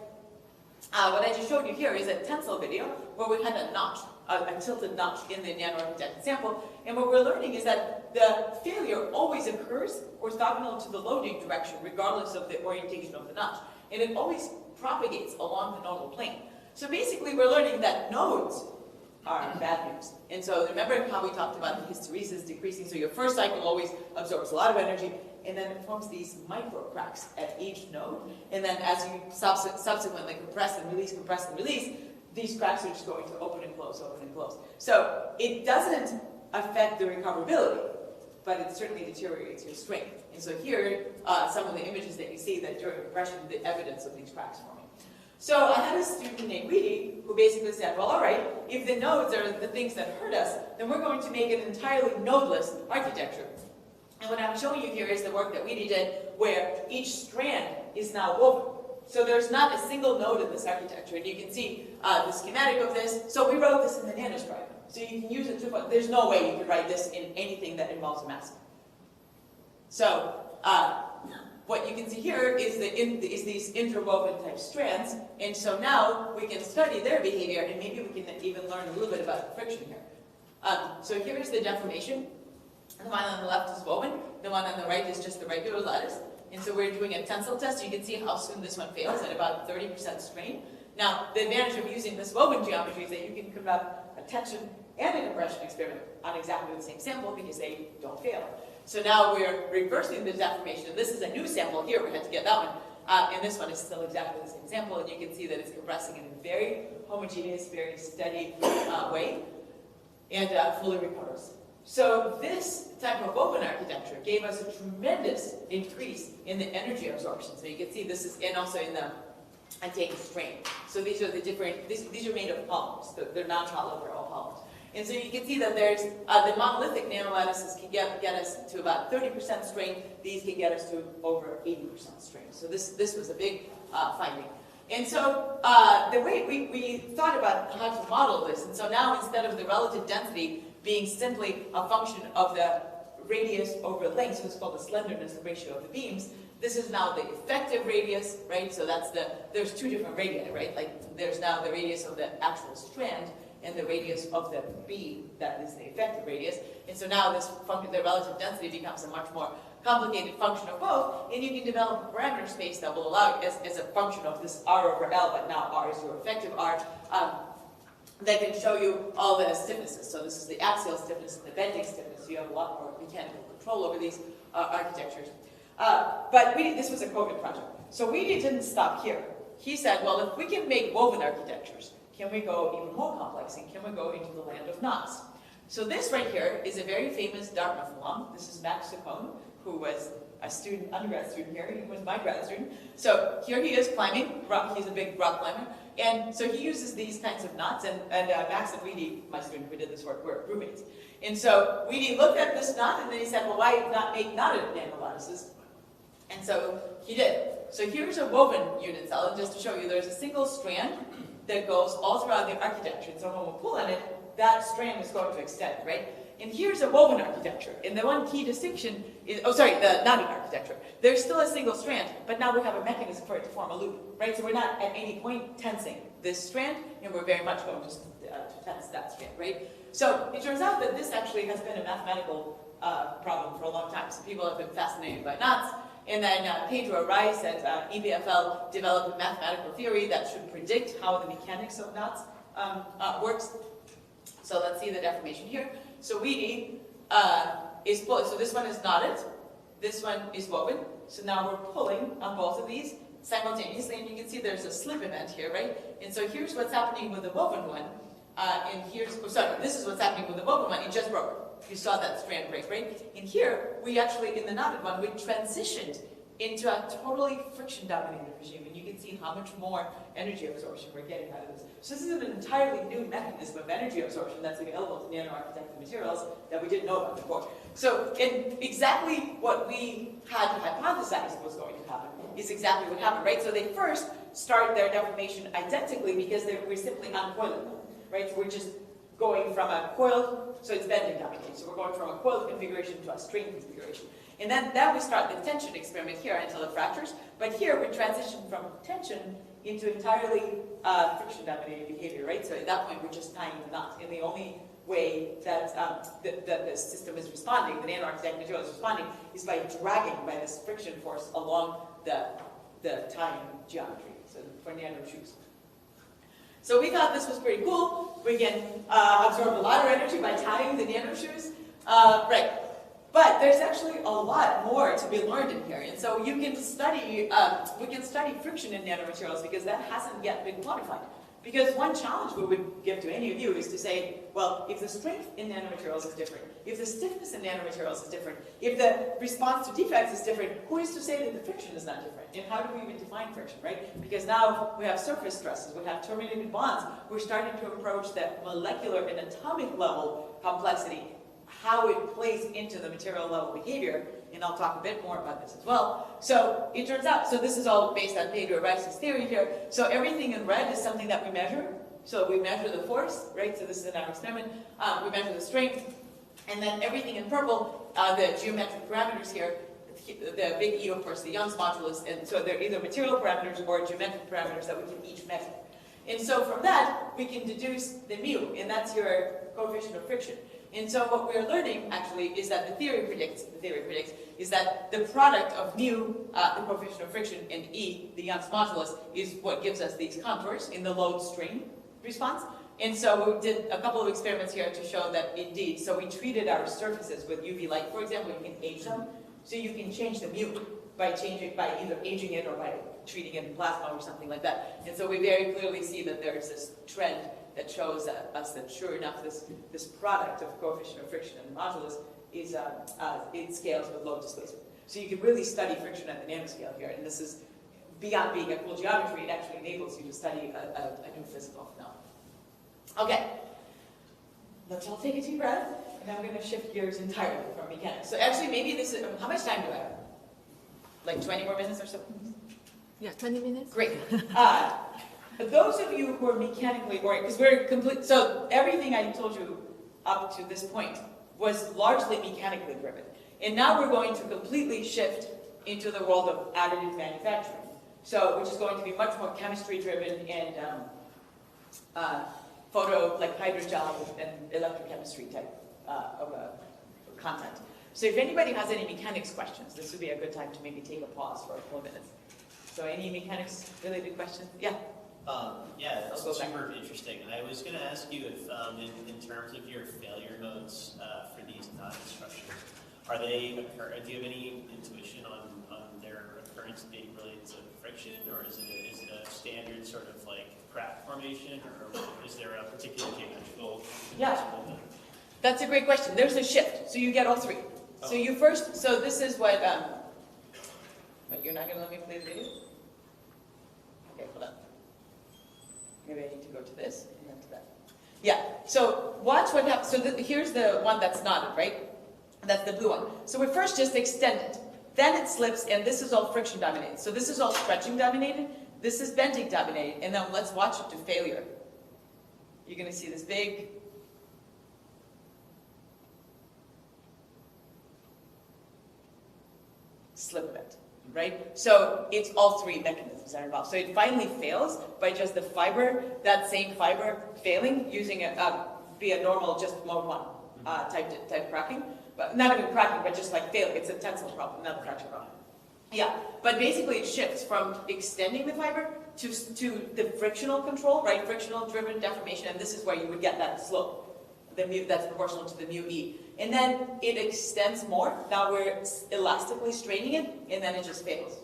Speaker 3: just showed you here is a tensile video where we had a notch, a tilted notch in the nano-architected sample, and what we're learning is that the failure always occurs orthogonal to the loading direction, regardless of the orientation of the notch, and it always propagates along the nodal plane. So basically we're learning that nodes are bad news. And so remember how we talked about the hysteresis decreasing, so your first cycle always absorbs a lot of energy, and then it forms these micro cracks at each node, and then as you subsequently compress and release, these cracks are just going to open and close, open and close. So it doesn't affect the recoverability, but it certainly deteriorates your strength. And so here, some of the images that you see that during compression, the evidence of these cracks forming. So I had a student named Weedy who basically said, well, all right, if the nodes are the things that hurt us, then we're going to make an entirely nodeless architecture. And what I'm showing you here is the work that Weedy did, where each strand is now woven. So there's not a single node in this architecture, and you can see the schematic of this. So we wrote this in the nanoscribe. So you can use it to, there's no way you could write this in anything that involves a mask. So what you can see here is these interwoven type strands, and so now we can study their behavior, and maybe we can even learn a little bit about the friction here. So here is the deformation. The one on the left is woven, the one on the right is just the regular lattice. And so we're doing a tensile test. You can see how soon this one fails at about 30% strain. Now, the advantage of using this woven geometry is that you can conduct a tension and a compression experiment on exactly the same sample because they don't fail. So now we're reversing the deformation. This is a new sample here. We had to get that one. And this one is still exactly the same sample. And you can see that it's compressing in a very homogeneous, very steady way and fully recovers. So this type of woven architecture gave us a tremendous increase in the energy absorption. So you can see this is, and also in the taking strain. So these are the different, these are made of polymers. They're non-hollow, they're all polymers. And so you can see that there's, the monolithic nanolattices can get us to about 30% strain. These can get us to over 80% strain. So this was a big finding. And so the way we thought about how to model this, and so now instead of the relative density being simply a function of the radius over length, so it's called the slenderness ratio of the beams, this is now the effective radius, right? So that's there's two different radii, right? Like there's now the radius of the actual strand and the radius of the beam that is the effective radius. And so now this function, the relative density becomes a much more complicated function of both, and you can develop a parameter space that will allow it as a function of this R over L, but now R is your effective R, that can show you all the stiffnesses. So this is the axial stiffness and the bending stiffness. You have a lot more mechanical control over these architectures. But this was a COVID project. So we didn't stop here. He said, well, if we can make woven architectures, can we go even more complex, and can we go into the land of knots? So this right here is a very famous Dartmouth alum. This is Max Saccone, who was a student, undergrad student here. He was my grad student. So here he is climbing. He's a big rock climber. And so he uses these kinds of knots, and Max and Weedy, my student who did this work, were roommates. And so Weedy looked at this knot, and then he said, well, why not make knotted nanolattices? And so he did. So here's a woven unit cell, and just to show you, there's a single strand that goes all throughout the architecture. And so when we pull on it, that strand is going to extend, right? And here's a woven architecture. And the one key distinction is, the nano-architecture. There's still a single strand, but now we have a mechanism for it to form a loop, right? So we're not at any point tensing this strand, and we're very much going to tense that strand, right? So it turns out that this actually has been a mathematical problem for a long time. So people have been fascinated by knots. And then Pedro Rice at EPFL developed a mathematical theory that should predict how the mechanics of knots works. So let's see the deformation here. So we is pulled. So this one is knotted. This one is woven. So now we're pulling on both of these simultaneously, and you can see there's a slip event here, right? And so here's what's happening with the woven one. And here's, this is what's happening with the woven one. It just broke. You saw that strand break, right? And here, we actually, in the knotted one, we transitioned into a totally friction-dominated regime. And you can see how much more energy absorption we're getting out of this. So this is an entirely new mechanism of energy absorption that's available to nano-architected materials that we didn't know about before. So exactly what we had hypothesized was going to happen is exactly what happened, right? So they first start their deformation identically because we're simply uncoiling them, right? So we're just going from a coiled, so it's bending dominated. So we're going from a coiled configuration to a strained configuration. And then we start the tension experiment here until it fractures. But here we transition from tension into entirely friction-dominated behavior, right? So at that point we're just tying the knot. And the only way that the system is responding, the nano-architected material is responding, is by dragging by this friction force along the tying geometry, so for nano shoes. So we thought this was pretty cool. We can absorb a lot of energy by tying the nano shoes. Right. But there's actually a lot more to be learned in here. And so you can study, we can study friction in nanomaterials because that hasn't yet been quantified. Because one challenge we would give to any of you is to say, well, if the strength in nanomaterials is different, if the stiffness in nanomaterials is different, if the response to defects is different, who is to say that the friction is not different? And how do we even define friction, right? Because now we have surface stresses, we have terminated bonds, we're starting to approach that molecular and atomic level complexity, how it plays into the material level behavior, and I'll talk a bit more about this as well. So it turns out, so this is all based on Pedro Rice's theory here. So everything in red is something that we measure. So we measure the force, right? So this is in our experiment. We measure the strength. And then everything in purple, the geometric parameters here, the big E, of course, the Young's modulus. And so they're either material parameters or geometric parameters that we can each measure. And so from that, we can deduce the mu, and that's your coefficient of friction. And so what we're learning, actually, is that the theory predicts, is that the product of mu, the coefficient of friction, and E, the Young's modulus, is what gives us these contours in the load-strain response. And so we did a couple of experiments here to show that indeed, so we treated our surfaces with UV light. For example, you can age them, so you can change the mu by either aging it or by treating it in plasma or something like that. And so we very clearly see that there's this trend that shows us that sure enough, this product of coefficient of friction and modulus is it scales with low displacement. So you can really study friction at the nanoscale here, and this is beyond being a cool geometry. It actually enables you to study a new physical phenomenon. Okay, let's all take a deep breath, and I'm going to shift gears entirely from mechanics. So actually, maybe this is how much time do I have? Like 20 more minutes or so?
Speaker 1: Yeah, 20 minutes.
Speaker 3: Great. Those of you who are mechanically oriented, because we're complete, so everything I told you up to this point was largely mechanically driven. And now we're going to completely shift into the world of additive manufacturing. So, which is going to be much more chemistry driven and like hydrogel and electrochemistry type of content. So if anybody has any mechanics questions, this would be a good time to maybe take a pause for a couple of minutes. So any mechanics related questions? Yeah.
Speaker 5: Yeah, that's super interesting. And I was going to ask you if, in terms of your failure modes for these nanostructures, do you have any intuition on their occurrence being related to friction, or is it a standard sort of like crack formation, or is there a particular geometrical?
Speaker 3: Yeah, that's a great question. There's a shift, so you get all three. Oh. So you first, so this is what, but you're not going to let me play the video? Okay, hold on. Maybe I need to go to this and then to that. Yeah, so watch what happens. So here's the one that's knotted, right? That's the blue one. So we first just extend it. Then it slips, and this is all friction dominated. So this is all stretching dominated. This is bending dominated. And then let's watch it to failure. You're going to see this big slip event, right? So it's all three mechanisms that are involved. So it finally fails by just the fiber, that same fiber failing using be a normal just mode 1 type cracking. But not even cracking, but just like failing. It's a tensile problem, not a fracture problem. Yeah, but basically it shifts from extending the fiber to the frictional control, right? Frictional driven deformation, and this is where you would get that slope. That's proportional to the mu e. And then it extends more. Now we're elastically straining it, and then it just fails.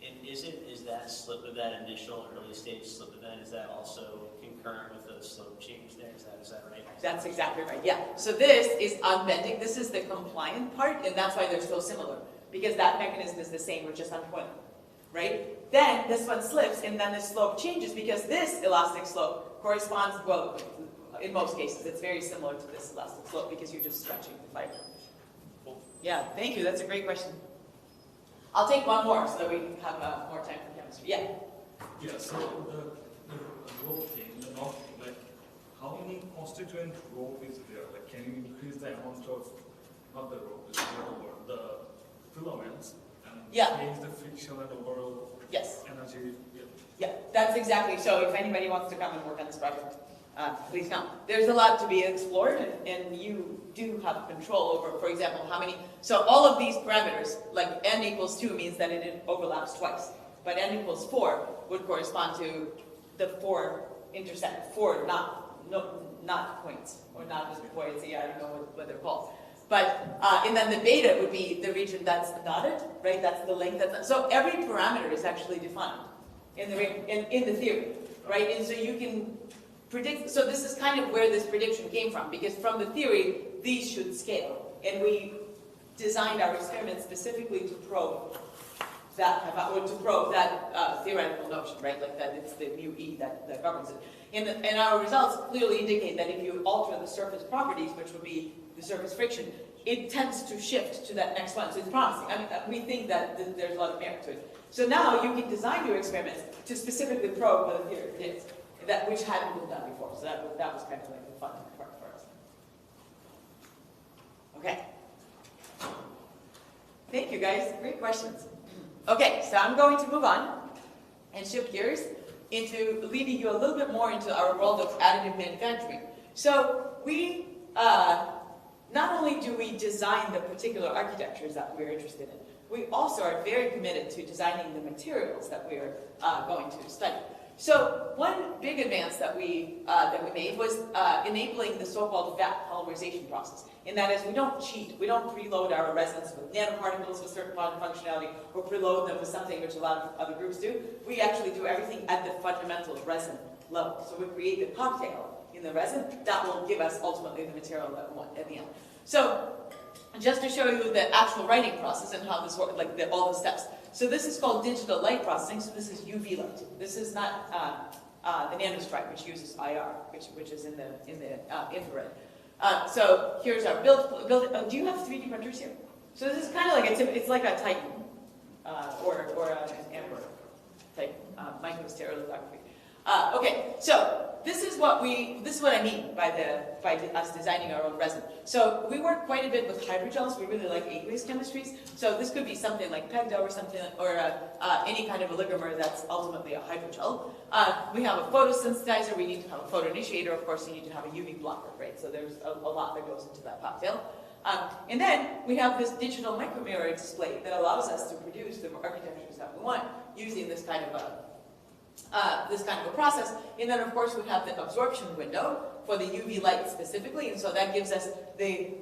Speaker 5: And is that slip of that initial early stage slip event, is that also concurrent with the slope change there? Is that right?
Speaker 3: That's exactly right, yeah. So this is unbending. This is the compliant part, and that's why they're so similar. Because that mechanism is the same, we're just uncoiling, right? Then this one slips, and then the slope changes because this elastic slope corresponds, well, in most cases, it's very similar to this elastic slope because you're just stretching the fiber. Yeah, thank you. That's a great question. I'll take one more so that we have more time for chemistry. Yeah.
Speaker 6: Yeah. So the rope thing, the knot thing, like how many constituent rope is there? Like, can you increase the amount of not the rope, it's the filaments and change the friction and overall energy?
Speaker 3: Yeah, that's exactly. So if anybody wants to come and work on this project, please come. There's a lot to be explored, and you do have control over, for example, how many. So all of these parameters, like n equals 2 means that it overlaps twice, but n equals 4 would correspond to the 4 not points, or not just points. Yeah, I don't know what they're called. But and then the beta would be the region that's dotted, right? That's the length. So every parameter is actually defined in the theory, right? And so you can predict. So this is kind of where this prediction came from, because from the theory these should scale, and we designed our experiment specifically to probe that, or to probe that theoretical notion, right? Like that it's the mu e that governs it. And our results clearly indicate that if you alter the surface properties, which would be the surface friction, it tends to shift to that next one. So it's promising. I mean, we think that there's a lot of merit to it. So now you can design your experiments to specifically probe what the theory is, which hadn't been done before. So that was kind of like the fun part for us. Okay. Thank you, guys. Great questions. Okay, so I'm going to move on and shift gears into leading you a little bit more into our world of additive manufacturing. So we, not only do we design the particular architectures that we're interested in, we also are very committed to designing the materials that we're going to study. So one big advance that we made was enabling the so-called vat polymerization process. And that is, we don't cheat. We don't preload our resins with nanoparticles with certain functionality, or preload them with something which a lot of other groups do. We actually do everything at the fundamental resin level. So we create the cocktail in the resin that will give us ultimately the material that we want at the end. So just to show you the actual writing process and how this works, like all the steps. So this is called digital light processing. So this is UV light. This is not the nanostripe, which uses IR, which is in the infrared. So here's our build. Do you have 3D printers here? So this is kind of like it's like a Titan or an Amber type microstereolithography. Okay, so this is what I mean by us designing our own resin. So we work quite a bit with hydrogels. We really like aqueous chemistries. So this could be something like PEGDA or something, or any kind of oligomer that's ultimately a hydrogel. We have a photosensitizer. We need to have a photoinitiator. Of course, you need to have a UV blocker, right? So there's a lot that goes into that cocktail. And then we have this digital micromirror display that allows us to produce the architectures that we want using this kind of a process. And then of course we have the absorption window for the UV light specifically, and so that gives us the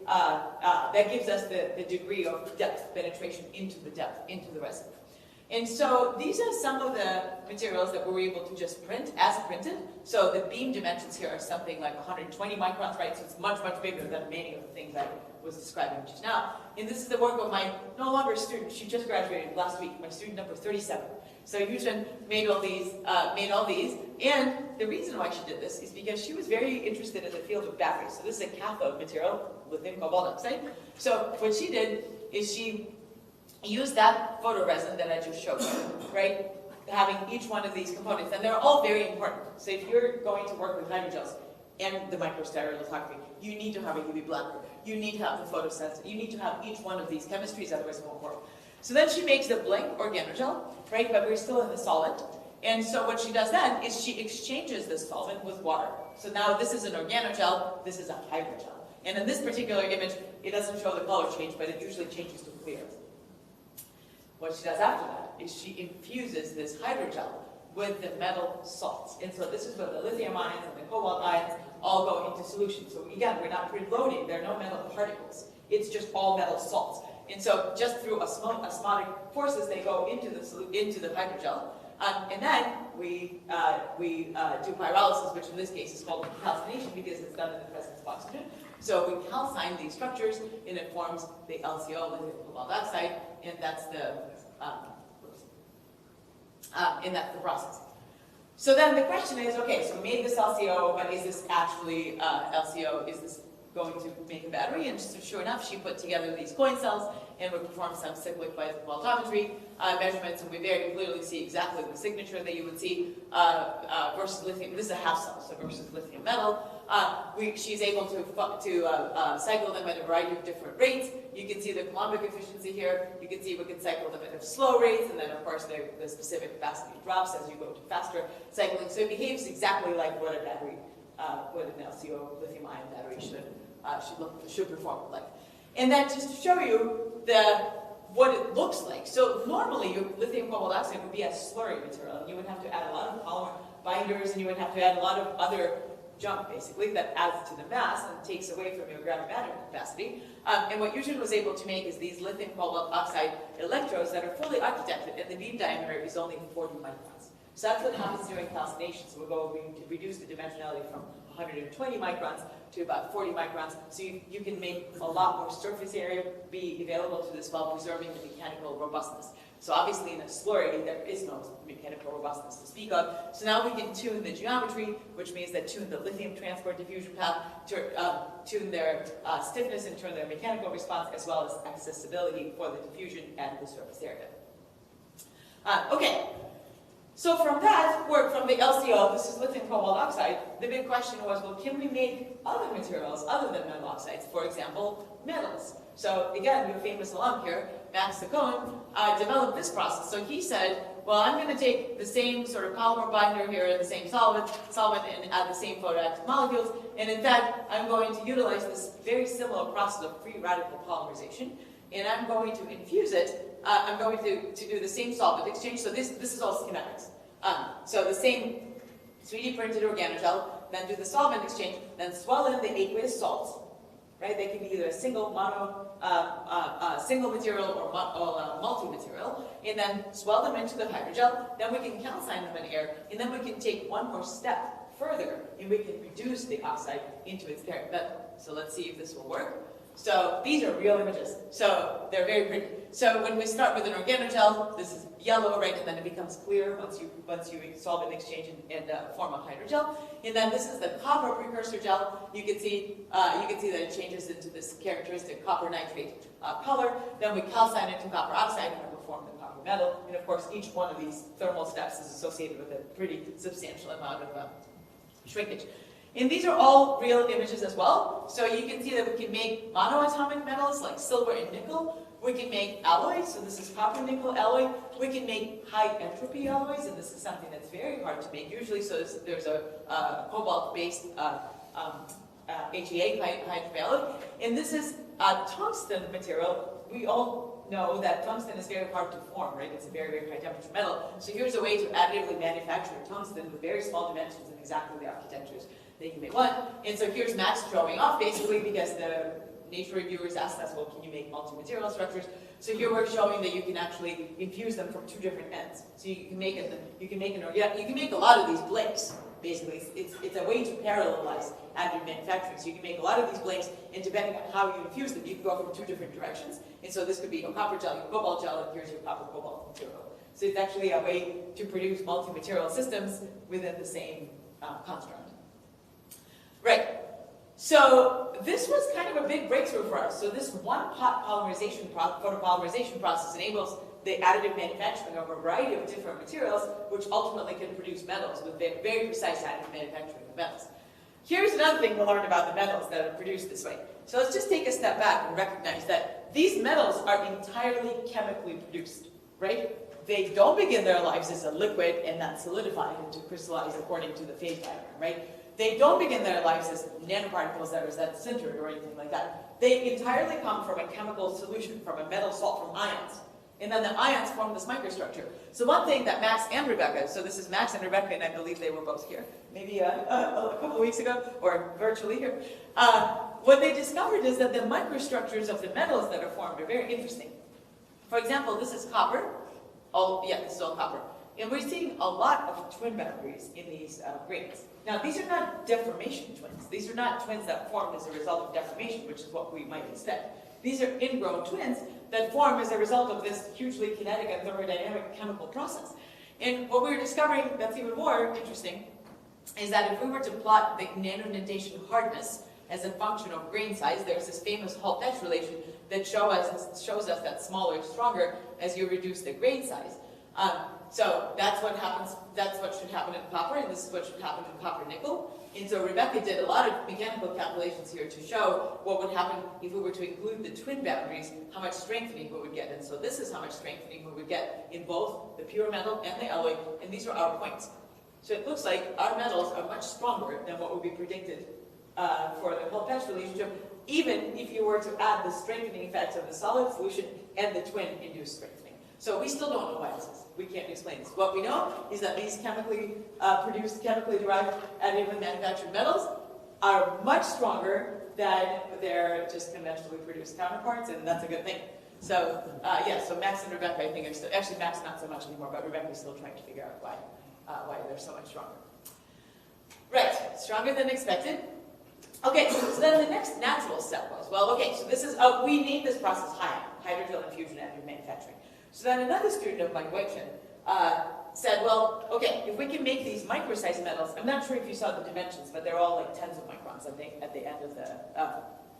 Speaker 3: degree of depth penetration into the resin. And so these are some of the materials that we were able to just print as printed. So the beam dimensions here are something like 120 microns, right? So it's much, much bigger than many of the things I was describing just now. And this is the work of my no longer student. She just graduated last week, my student number 37. So Yushin made all these, and the reason why she did this is because she was very interested in the field of batteries. So this is a cathode material, lithium cobalt oxide. So what she did is she use that photoresin that I just showed you, right? Having each one of these components, and they're all very important. So if you're going to work with hydrogels and the microstereolithography, you need to have a UV blacker, you need to have the photosensor, you need to have each one of these chemistries, otherwise it won't work. So then she makes the blank organogel, right? But we're still in the solvent. And so what she does then is she exchanges this solvent with water. So now this is an organogel, this is a hydrogel. And in this particular image, it doesn't show the color change, but it usually changes to clear. What she does after that is she infuses this hydrogel with the metal salts. And so this is where the lithium ions and the cobalt ions all go into solution. So again, we're not preloading, there are no metal particles. It's just all metal salts. And so just through osmotic forces, they go into the hydrogel. And then we do pyrolysis, which in this case is called calcination because it's done in the presence of oxygen. So we calcine these structures, and it forms the LCO, lithium cobalt oxide, and that's the process. So then the question is, okay, so we made this LCO, but is this actually LCO? Is this going to make a battery? And so sure enough, she put together these coin cells and would perform some cyclic voltammetry measurements, and we very clearly see exactly the signature that you would see versus lithium. This is a half cell, so versus lithium metal. She's able to cycle them at a variety of different rates. You can see the Coulombic efficiency here. You can see we can cycle them at slow rates, and then of course the specific capacity drops as you go to faster cycling. So it behaves exactly like what a battery, what an LCO lithium-ion battery should perform like. And then just to show you what it looks like. So normally your lithium cobalt oxide would be a slurry material, and you would have to add a lot of polymer binders, and you would have to add a lot of other junk basically that adds to the mass and takes away from your gravimetric capacity. And what Eugene was able to make is these lithium cobalt oxide electrodes that are fully architected, and the beam diameter is only 40 microns. So that's what happens during calcination. So we reduce the dimensionality from 120 microns to about 40 microns. So you can make a lot more surface area be available to this while preserving the mechanical robustness. So obviously in a slurry, there is no mechanical robustness to speak of. So now we can tune the geometry, which means that tune the lithium transport diffusion path, tune their stiffness and turn their mechanical response, as well as accessibility for the diffusion and the surface area. Okay. So from that work, from the LCO, this is lithium cobalt oxide, the big question was, well, can we make other materials other than metal oxides? For example, metals. So again, your famous alum here, Max Saccone, developed this process. So he said, well, I'm going to take the same sort of polymer binder here, the same solvent, and add the same photoactive molecules. And in fact, I'm going to utilize this very similar process of free radical polymerization. And I'm going to infuse it. I'm going to do the same solvent exchange. So this is all schematics. So the same 3D printed organogel, then do the solvent exchange, then swell in the aqueous salts. Right? They can be either a single material or multi-material, and then swell them into the hydrogel. Then we can calcine them in air, and then we can take one more step further, and we can reduce the oxide into its parent metal. So let's see if this will work. So these are real images. So they're very pretty. So when we start with an organogel, this is yellow, right, and then it becomes clear once you solve an exchange and form a hydrogel. And then this is the copper precursor gel. You can see that it changes into this characteristic copper nitrate color. Then we calcine it to copper oxide and we form the copper metal. And of course, each one of these thermal steps is associated with a pretty substantial amount of shrinkage. And these are all real images as well. So you can see that we can make monoatomic metals like silver and nickel. We can make alloys, so this is copper nickel alloy. We can make high entropy alloys, and this is something that's very hard to make usually. So there's a cobalt-based HEA high alloy. And this is a tungsten material. We all know that tungsten is very hard to form, right? It's a very, very high temperature metal. So here's a way to additively manufacture tungsten with very small dimensions and exactly the architectures that you may want. And so here's Max showing off basically because the Nature reviewers asked us, well, can you make multi-material structures? So here we're showing that you can actually infuse them from two different ends. So you can make a lot of these blanks. Basically, it's a way to parallelize additive manufacturing. So you can make a lot of these blanks, and depending on how you infuse them, you can go from two different directions. And so this could be a copper gel, your cobalt gel, and here's your copper cobalt material. So it's actually a way to produce multi-material systems within the same construct. Right. So this was kind of a big breakthrough for us. So this one-pot photopolymerization process enables the additive manufacturing of a variety of different materials, which ultimately can produce metals with very precise additive manufacturing of metals. Here's another thing we learned about the metals that are produced this way. So let's just take a step back and recognize that these metals are entirely chemically produced, right? They don't begin their lives as a liquid and then solidify into crystallize according to the phase diagram, right? They don't begin their lives as nanoparticles that are then sintered or anything like that. They entirely come from a chemical solution, from a metal salt, from ions. And then the ions form this microstructure. So one thing that Max and Rebecca, so this is Max and Rebecca, and I believe they were both here, maybe a couple of weeks ago, or virtually here. What they discovered is that the microstructures of the metals that are formed are very interesting. For example, this is copper. Oh, yeah, this is all copper. And we're seeing a lot of twin boundaries in these grains. Now, these are not deformation twins. These are not twins that formed as a result of deformation, which is what we might expect. These are ingrown twins that form as a result of this hugely kinetic and thermodynamic chemical process. And what we're discovering that's even more interesting is that if we were to plot the nanonutation hardness as a function of grain size, there's this famous Caltech relation that shows us that smaller is stronger as you reduce the grain size. So that's what happens, that's what should happen in copper, and this is what should happen in copper nickel. And so Rebecca did a lot of mechanical calculations here to show what would happen if we were to include the twin boundaries, how much strengthening we would get. And so this is how much strengthening we would get in both the pure metal and the alloy, and these are our points. So it looks like our metals are much stronger than what would be predicted for the Caltech relationship, even if you were to add the strengthening effects of the solid solution and the twin-induced strengthening. So we still don't know why this is. We can't explain this. What we know is that these chemically produced, chemically derived, additively manufactured metals are much stronger than their just conventionally produced counterparts, and that's a good thing. So yeah, so Max and Rebecca, I think, are still, actually Max not so much anymore, but Rebecca is still trying to figure out why they're so much stronger. Right, stronger than expected. Okay, so then the next natural step was, well, okay, so this is, we named this process hydrogel infusion additive manufacturing. So then another student of mine, Weichen, said, well, okay, if we can make these micro-sized metals, I'm not sure if you saw the dimensions, but they're all like tens of microns, I think, at the end of the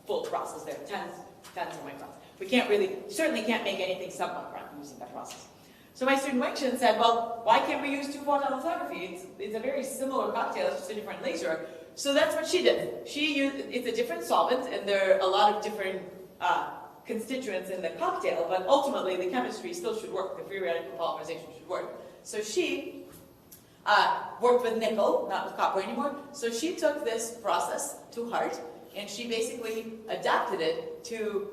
Speaker 3: full process there, tens of microns. We can't really, certainly can't make anything sub-micron using that process. So my student Weichen said, well, why can't we use two-photon lithography? It's a very similar cocktail, it's just a different laser. So that's what she did. She used, it's a different solvent, and there are a lot of different constituents in the cocktail, but ultimately the chemistry still should work, the free radical polymerization should work. So she worked with nickel, not with copper anymore, so she took this process to heart, and she basically adapted it to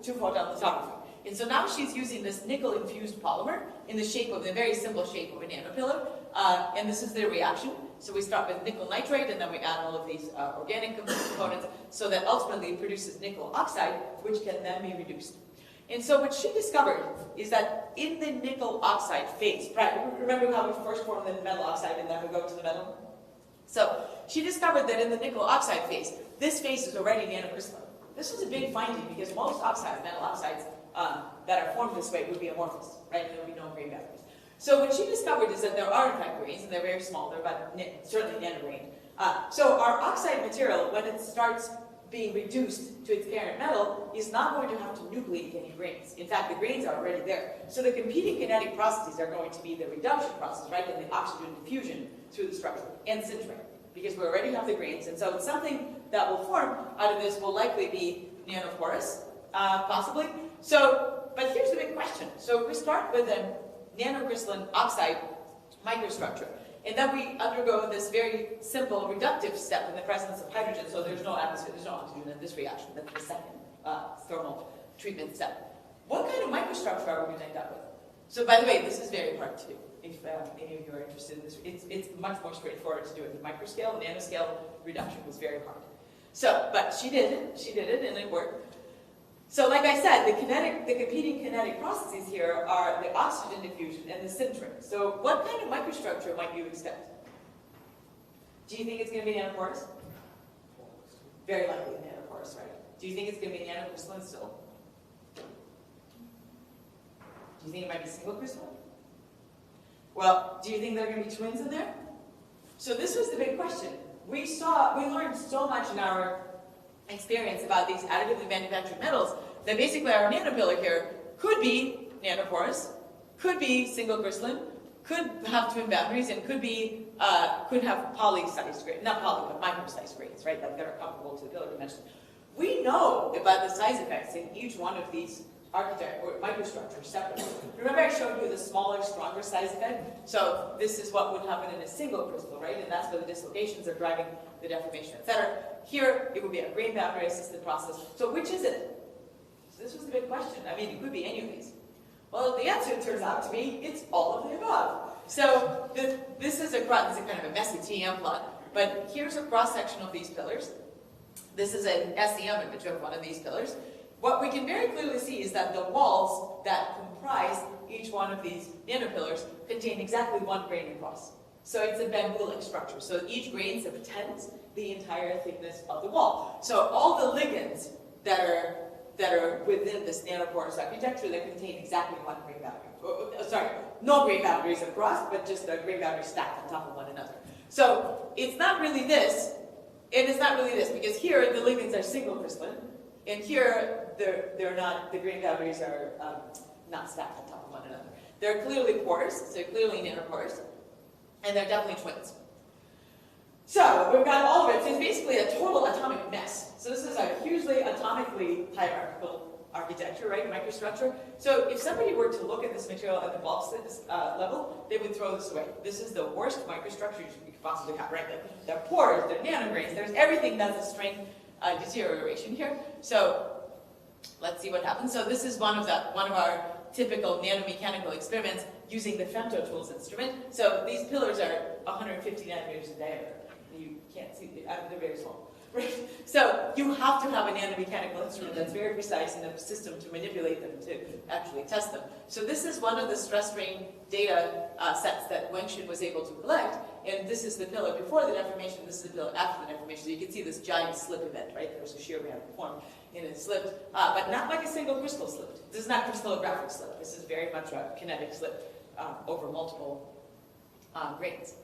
Speaker 3: two-photon lithography. And so now she's using this nickel-infused polymer in the shape of the very simple shape of a nanopillar, and this is the reaction. So we start with nickel nitrate, and then we add all of these organic components, so that ultimately it produces nickel oxide, which can then be reduced. And so what she discovered is that in the nickel oxide phase, right, remember how we first formed the metal oxide and then we go to the metal? So she discovered that in the nickel oxide phase, this phase is already nanocrystalline. This was a big finding because most oxides, metal oxides, that are formed this way would be amorphous, right? There would be no grain boundaries. So what she discovered is that there are in fact grains, and they're very small, they're about certainly nanograin. So our oxide material, when it starts being reduced to its parent metal, is not going to have to nucleate any grains. In fact, the grains are already there. So the competing kinetic processes are going to be the reduction process, right, and the oxygen diffusion through the structure, and sintering, because we already have the grains, and so something that will form out of this will likely be nanoporous, possibly. So, but here's the big question. So we start with a nanocrystalline oxide microstructure, and then we undergo this very simple reductive step in the presence of hydrogen, so there's no atmosphere, there's no oxygen in this reaction. That's the second thermal treatment step. What kind of microstructure are we going to end up with? So by the way, this is very hard to do. If any of you are interested in this, it's much more straightforward to do it. The microscale, nanoscale reduction was very hard. So, but she did it, and it worked. So like I said, the competing kinetic processes here are the oxygen diffusion and the sintering. So what kind of microstructure might you expect? Do you think it's going to be nanoporous? Very likely nanoporous, right? Do you think it's going to be nanocrystalline still? Do you think it might be single crystalline? Well, do you think there are going to be twins in there? So this was the big question. we learned so much in our experience about these additively manufactured metals that basically our nanopillar here could be nanoporous, could be single crystalline, could have twin boundaries, and could have poly-sized grains, not poly, but micro-sized grains, right? Like that are comparable to the pillar dimension. We know about the size effects in each one of these architect or microstructures separately. Remember I showed you the smaller, stronger size effect? So this is what would happen in a single crystal, right? And that's where the dislocations are driving the deformation, etc. Here, it would be a grain boundary assisted process. So which is it? So this was the big question. I mean, it could be any of these. Well, the answer turns out to be it's all of the above. So this is kind of a messy TM plot, but here's a cross-section of these pillars. This is an SEM image of one of these pillars. What we can very clearly see is that the walls that comprise each one of these nanopillars contain exactly one grain across. So it's a bamboo-like structure. So each grain subtends the entire thickness of the wall. So all the ligands that are within this nanoporous architecture, they contain exactly one grain boundary. Sorry, no grain boundaries across, but just a grain boundary stacked on top of one another. So it's not really this, and it's not really this, because here the ligands are single crystalline, and here they're not. The grain boundaries are not stacked on top of one another. They're clearly porous, so they're clearly nanoporous, and they're definitely twins. So we've got all of it. So it's basically a total atomic mess. So this is a hugely atomically hierarchical architecture, right? Microstructure. So if somebody were to look at this material at the bulk level, they would throw this away. This is the worst microstructure you could possibly have, right? They're pores, they're nanograins, there's everything that's a strength deterioration here. So let's see what happens. So this is one of our typical nanomechanical experiments using the femto tools instrument. So these pillars are 150 nanometers in diameter. You can't see, they're very small. Right? So you have to have a nanomechanical instrument that's very precise in the system to manipulate them, to actually test them. So this is one of the stress strain data sets that Wenshin was able to collect. And this is the pillar before the deformation, this is the pillar after the deformation. So you can see this giant slip event, right? There was a shear band formed and it slipped, but not like a single crystal slipped. This is not crystallographic slip. This is very much a kinetic slip over multiple grains.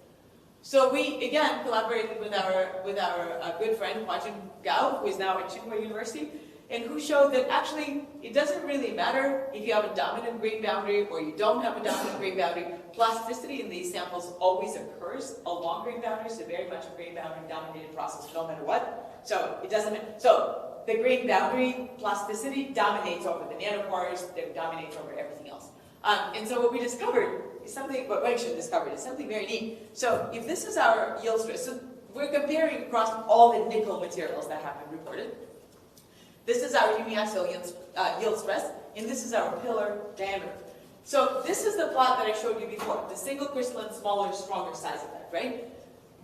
Speaker 3: So we, again, collaborated with our good friend, Huajin Gao, who is now at Tsinghua University, and who showed that actually it doesn't really matter if you have a dominant grain boundary or you don't have a dominant grain boundary. Plasticity in these samples always occurs along grain boundaries, so very much a grain boundary dominated process no matter what. So it doesn't matter. So the grain boundary plasticity dominates over the nanopores, it dominates over everything else. And so what we discovered is something, what Wenshin discovered is something very neat. So if this is our yield stress, so we're comparing across all the nickel materials that have been reported. This is our uniaxial yield stress, and this is our pillar diameter. So this is the plot that I showed you before, the single crystalline, smaller, stronger size effect, right?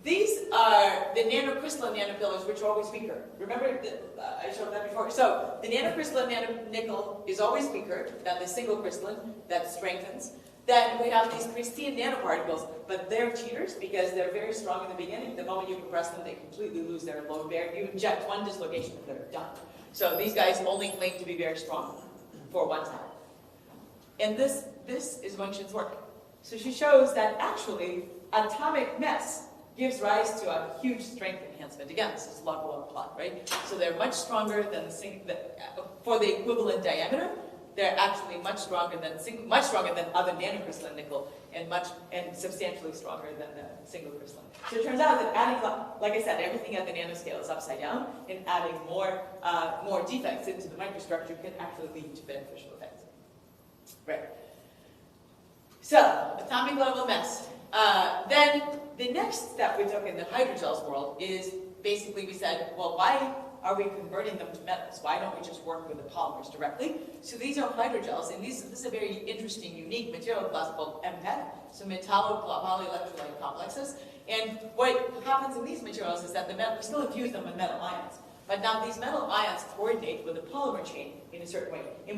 Speaker 3: These are the nanocrystalline nanopillars, which are always weaker. Remember, I showed that before. So the nanocrystalline nanonickel is always weaker than the single crystalline that strengthens. Then we have these pristine nanoparticles, but they're cheaters because they're very strong in the beginning. The moment you compress them, they completely lose their load bearing. You inject one dislocation, they're done. So these guys only claim to be very strong for one time. And this is Wenshin's work. So she shows that actually atomic mess gives rise to a huge strength enhancement. Again, this is log-log plot, right? So they're much stronger than for the equivalent diameter. They're actually much stronger than other nanocrystalline nickel, and substantially stronger than the single crystalline. So it turns out that adding, like I said, everything at the nanoscale is upside down, and adding more defects into the microstructure can actually lead to beneficial effects. Right. So atomic level mess. Then the next step we took in the hydrogels world is basically we said, well, why are we converting them to metals? Why don't we just work with the polymers directly? So these are hydrogels, and this is a very interesting, unique material class called MPEC, so metallo-polyelectrolyte complexes. And what happens in these materials is that we still infuse them with metal ions, but now these metal ions coordinate with the polymer chain in a certain way, and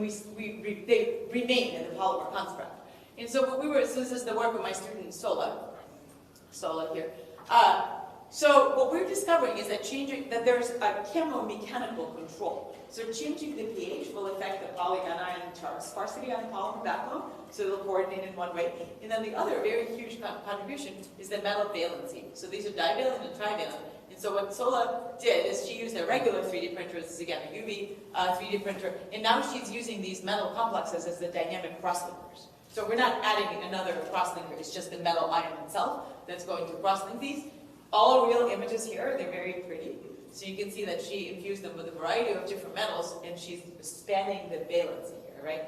Speaker 3: they remain in the polymer construct. And so so this is the work of my student Sola here. So what we're discovering is that there's a chemomechanical control. So changing the pH will affect the polyanion charge sparsity on the polymer backbone, so they'll coordinate in one way. And then the other very huge contribution is the metal valency. So these are divalent and trivalent. And so what Sola did is she used a regular 3D printer, this is again a UV 3D printer, and now she's using these metal complexes as the dynamic crosslinkers. So we're not adding another crosslinker, it's just the metal ion itself that's going to crosslink these. All real images here, they're very pretty. So you can see that she infused them with a variety of different metals, and she's spanning the valency here, right?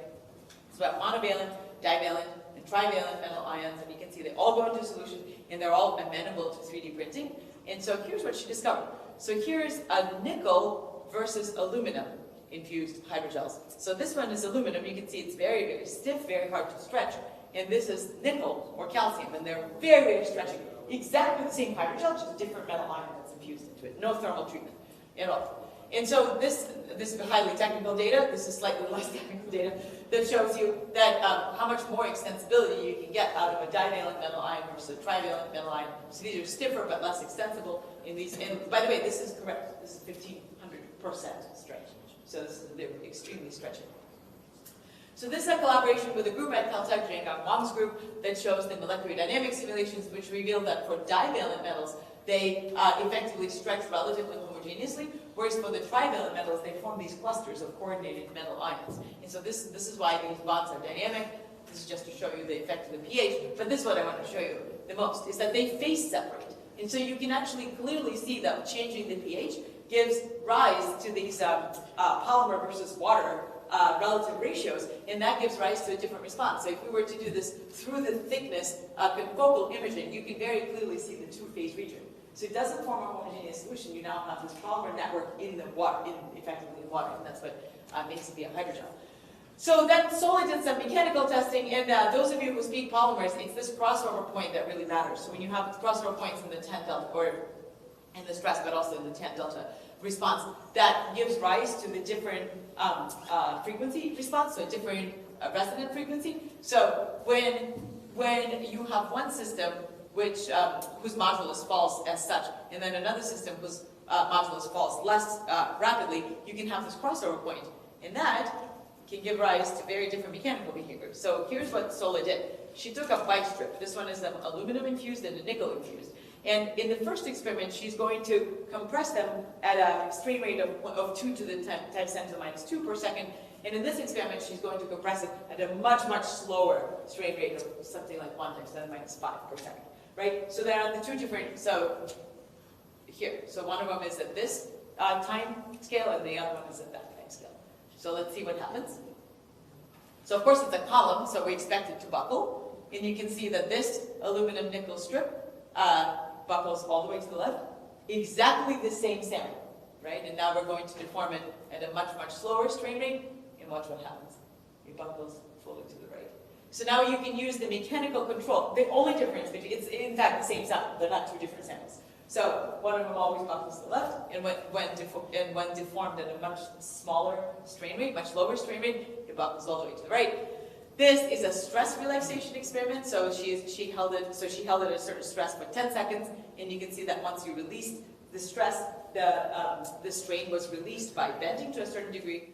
Speaker 3: So we have monovalent, divalent, and trivalent metal ions, and you can see they all go into solution, and they're all amenable to 3D printing. And so here's what she discovered. So here's a nickel versus aluminum infused hydrogels. So this one is aluminum. You can see it's very, very stiff, very hard to stretch. And this is nickel or calcium, and they're very, very stretchy. Exactly the same hydrogel, just a different metal ion that's infused into it. No thermal treatment at all. And so this is highly technical data. This is slightly less technical data that shows you that how much more extensibility you can get out of a divalent metal ion versus a trivalent metal ion. So these are stiffer but less extensible in these. And by the way, this is correct. This is 1500% stretch. So they're extremely stretchy. So this is a collaboration with a group at Caltech, Zhang Wang's group, that shows the molecular dynamics simulations, which revealed that for divalent metals, they effectively stretch relatively homogeneously, whereas for the trivalent metals, they form these clusters of coordinated metal ions. And so this is why these bonds are dynamic. This is just to show you the effect of the pH, but this is what I want to show you the most, is that they phase separate. And so you can actually clearly see that changing the pH gives rise to these polymer versus water relative ratios, and that gives rise to a different response. So if we were to do this through the thickness confocal imaging, you can very clearly see the two-phase region. So it doesn't form a homogeneous solution. You now have this polymer network in the water, effectively in water, and that's what makes it be a hydrogel. So then Sola did some mechanical testing, and those of you who speak polymers, it's this crossover point that really matters. So when you have crossover points in the 10 delta, or in the stress, but also in the 10 delta response, that gives rise to the different frequency response, so different resonant frequency. So when you have one system which whose modulus falls as such, and then another system whose modulus falls less rapidly, you can have this crossover point, and that can give rise to very different mechanical behaviors. So here's what Sola did. She took a bike strip. This one is aluminum infused and a nickel infused. And in the first experiment, she's going to compress them at a strain rate of 2 to the 10 times 10 to the minus 2 per second. And in this experiment, she's going to compress it at a much, much slower strain rate of something like 1 times 10 to the minus 5 per second. Right? So they're on the two different, so here. So one of them is at this time scale, and the other one is at that time scale. So let's see what happens. So of course it's a column, so we expect it to buckle. And you can see that this aluminum nickel strip buckles all the way to the left. Exactly the same sample, right? And now we're going to deform it at a much, much slower strain rate, and watch what happens. It buckles fully to the right. So now you can use the mechanical control. The only difference between, it's in fact the same sample, they're not two different samples. So one of them always buckles to the left, and when deformed at a much smaller strain rate, much lower strain rate, it buckles all the way to the right. This is a stress relaxation experiment, so she held it at a certain stress for 10 seconds, and you can see that once you released the stress, the strain was released by bending to a certain degree.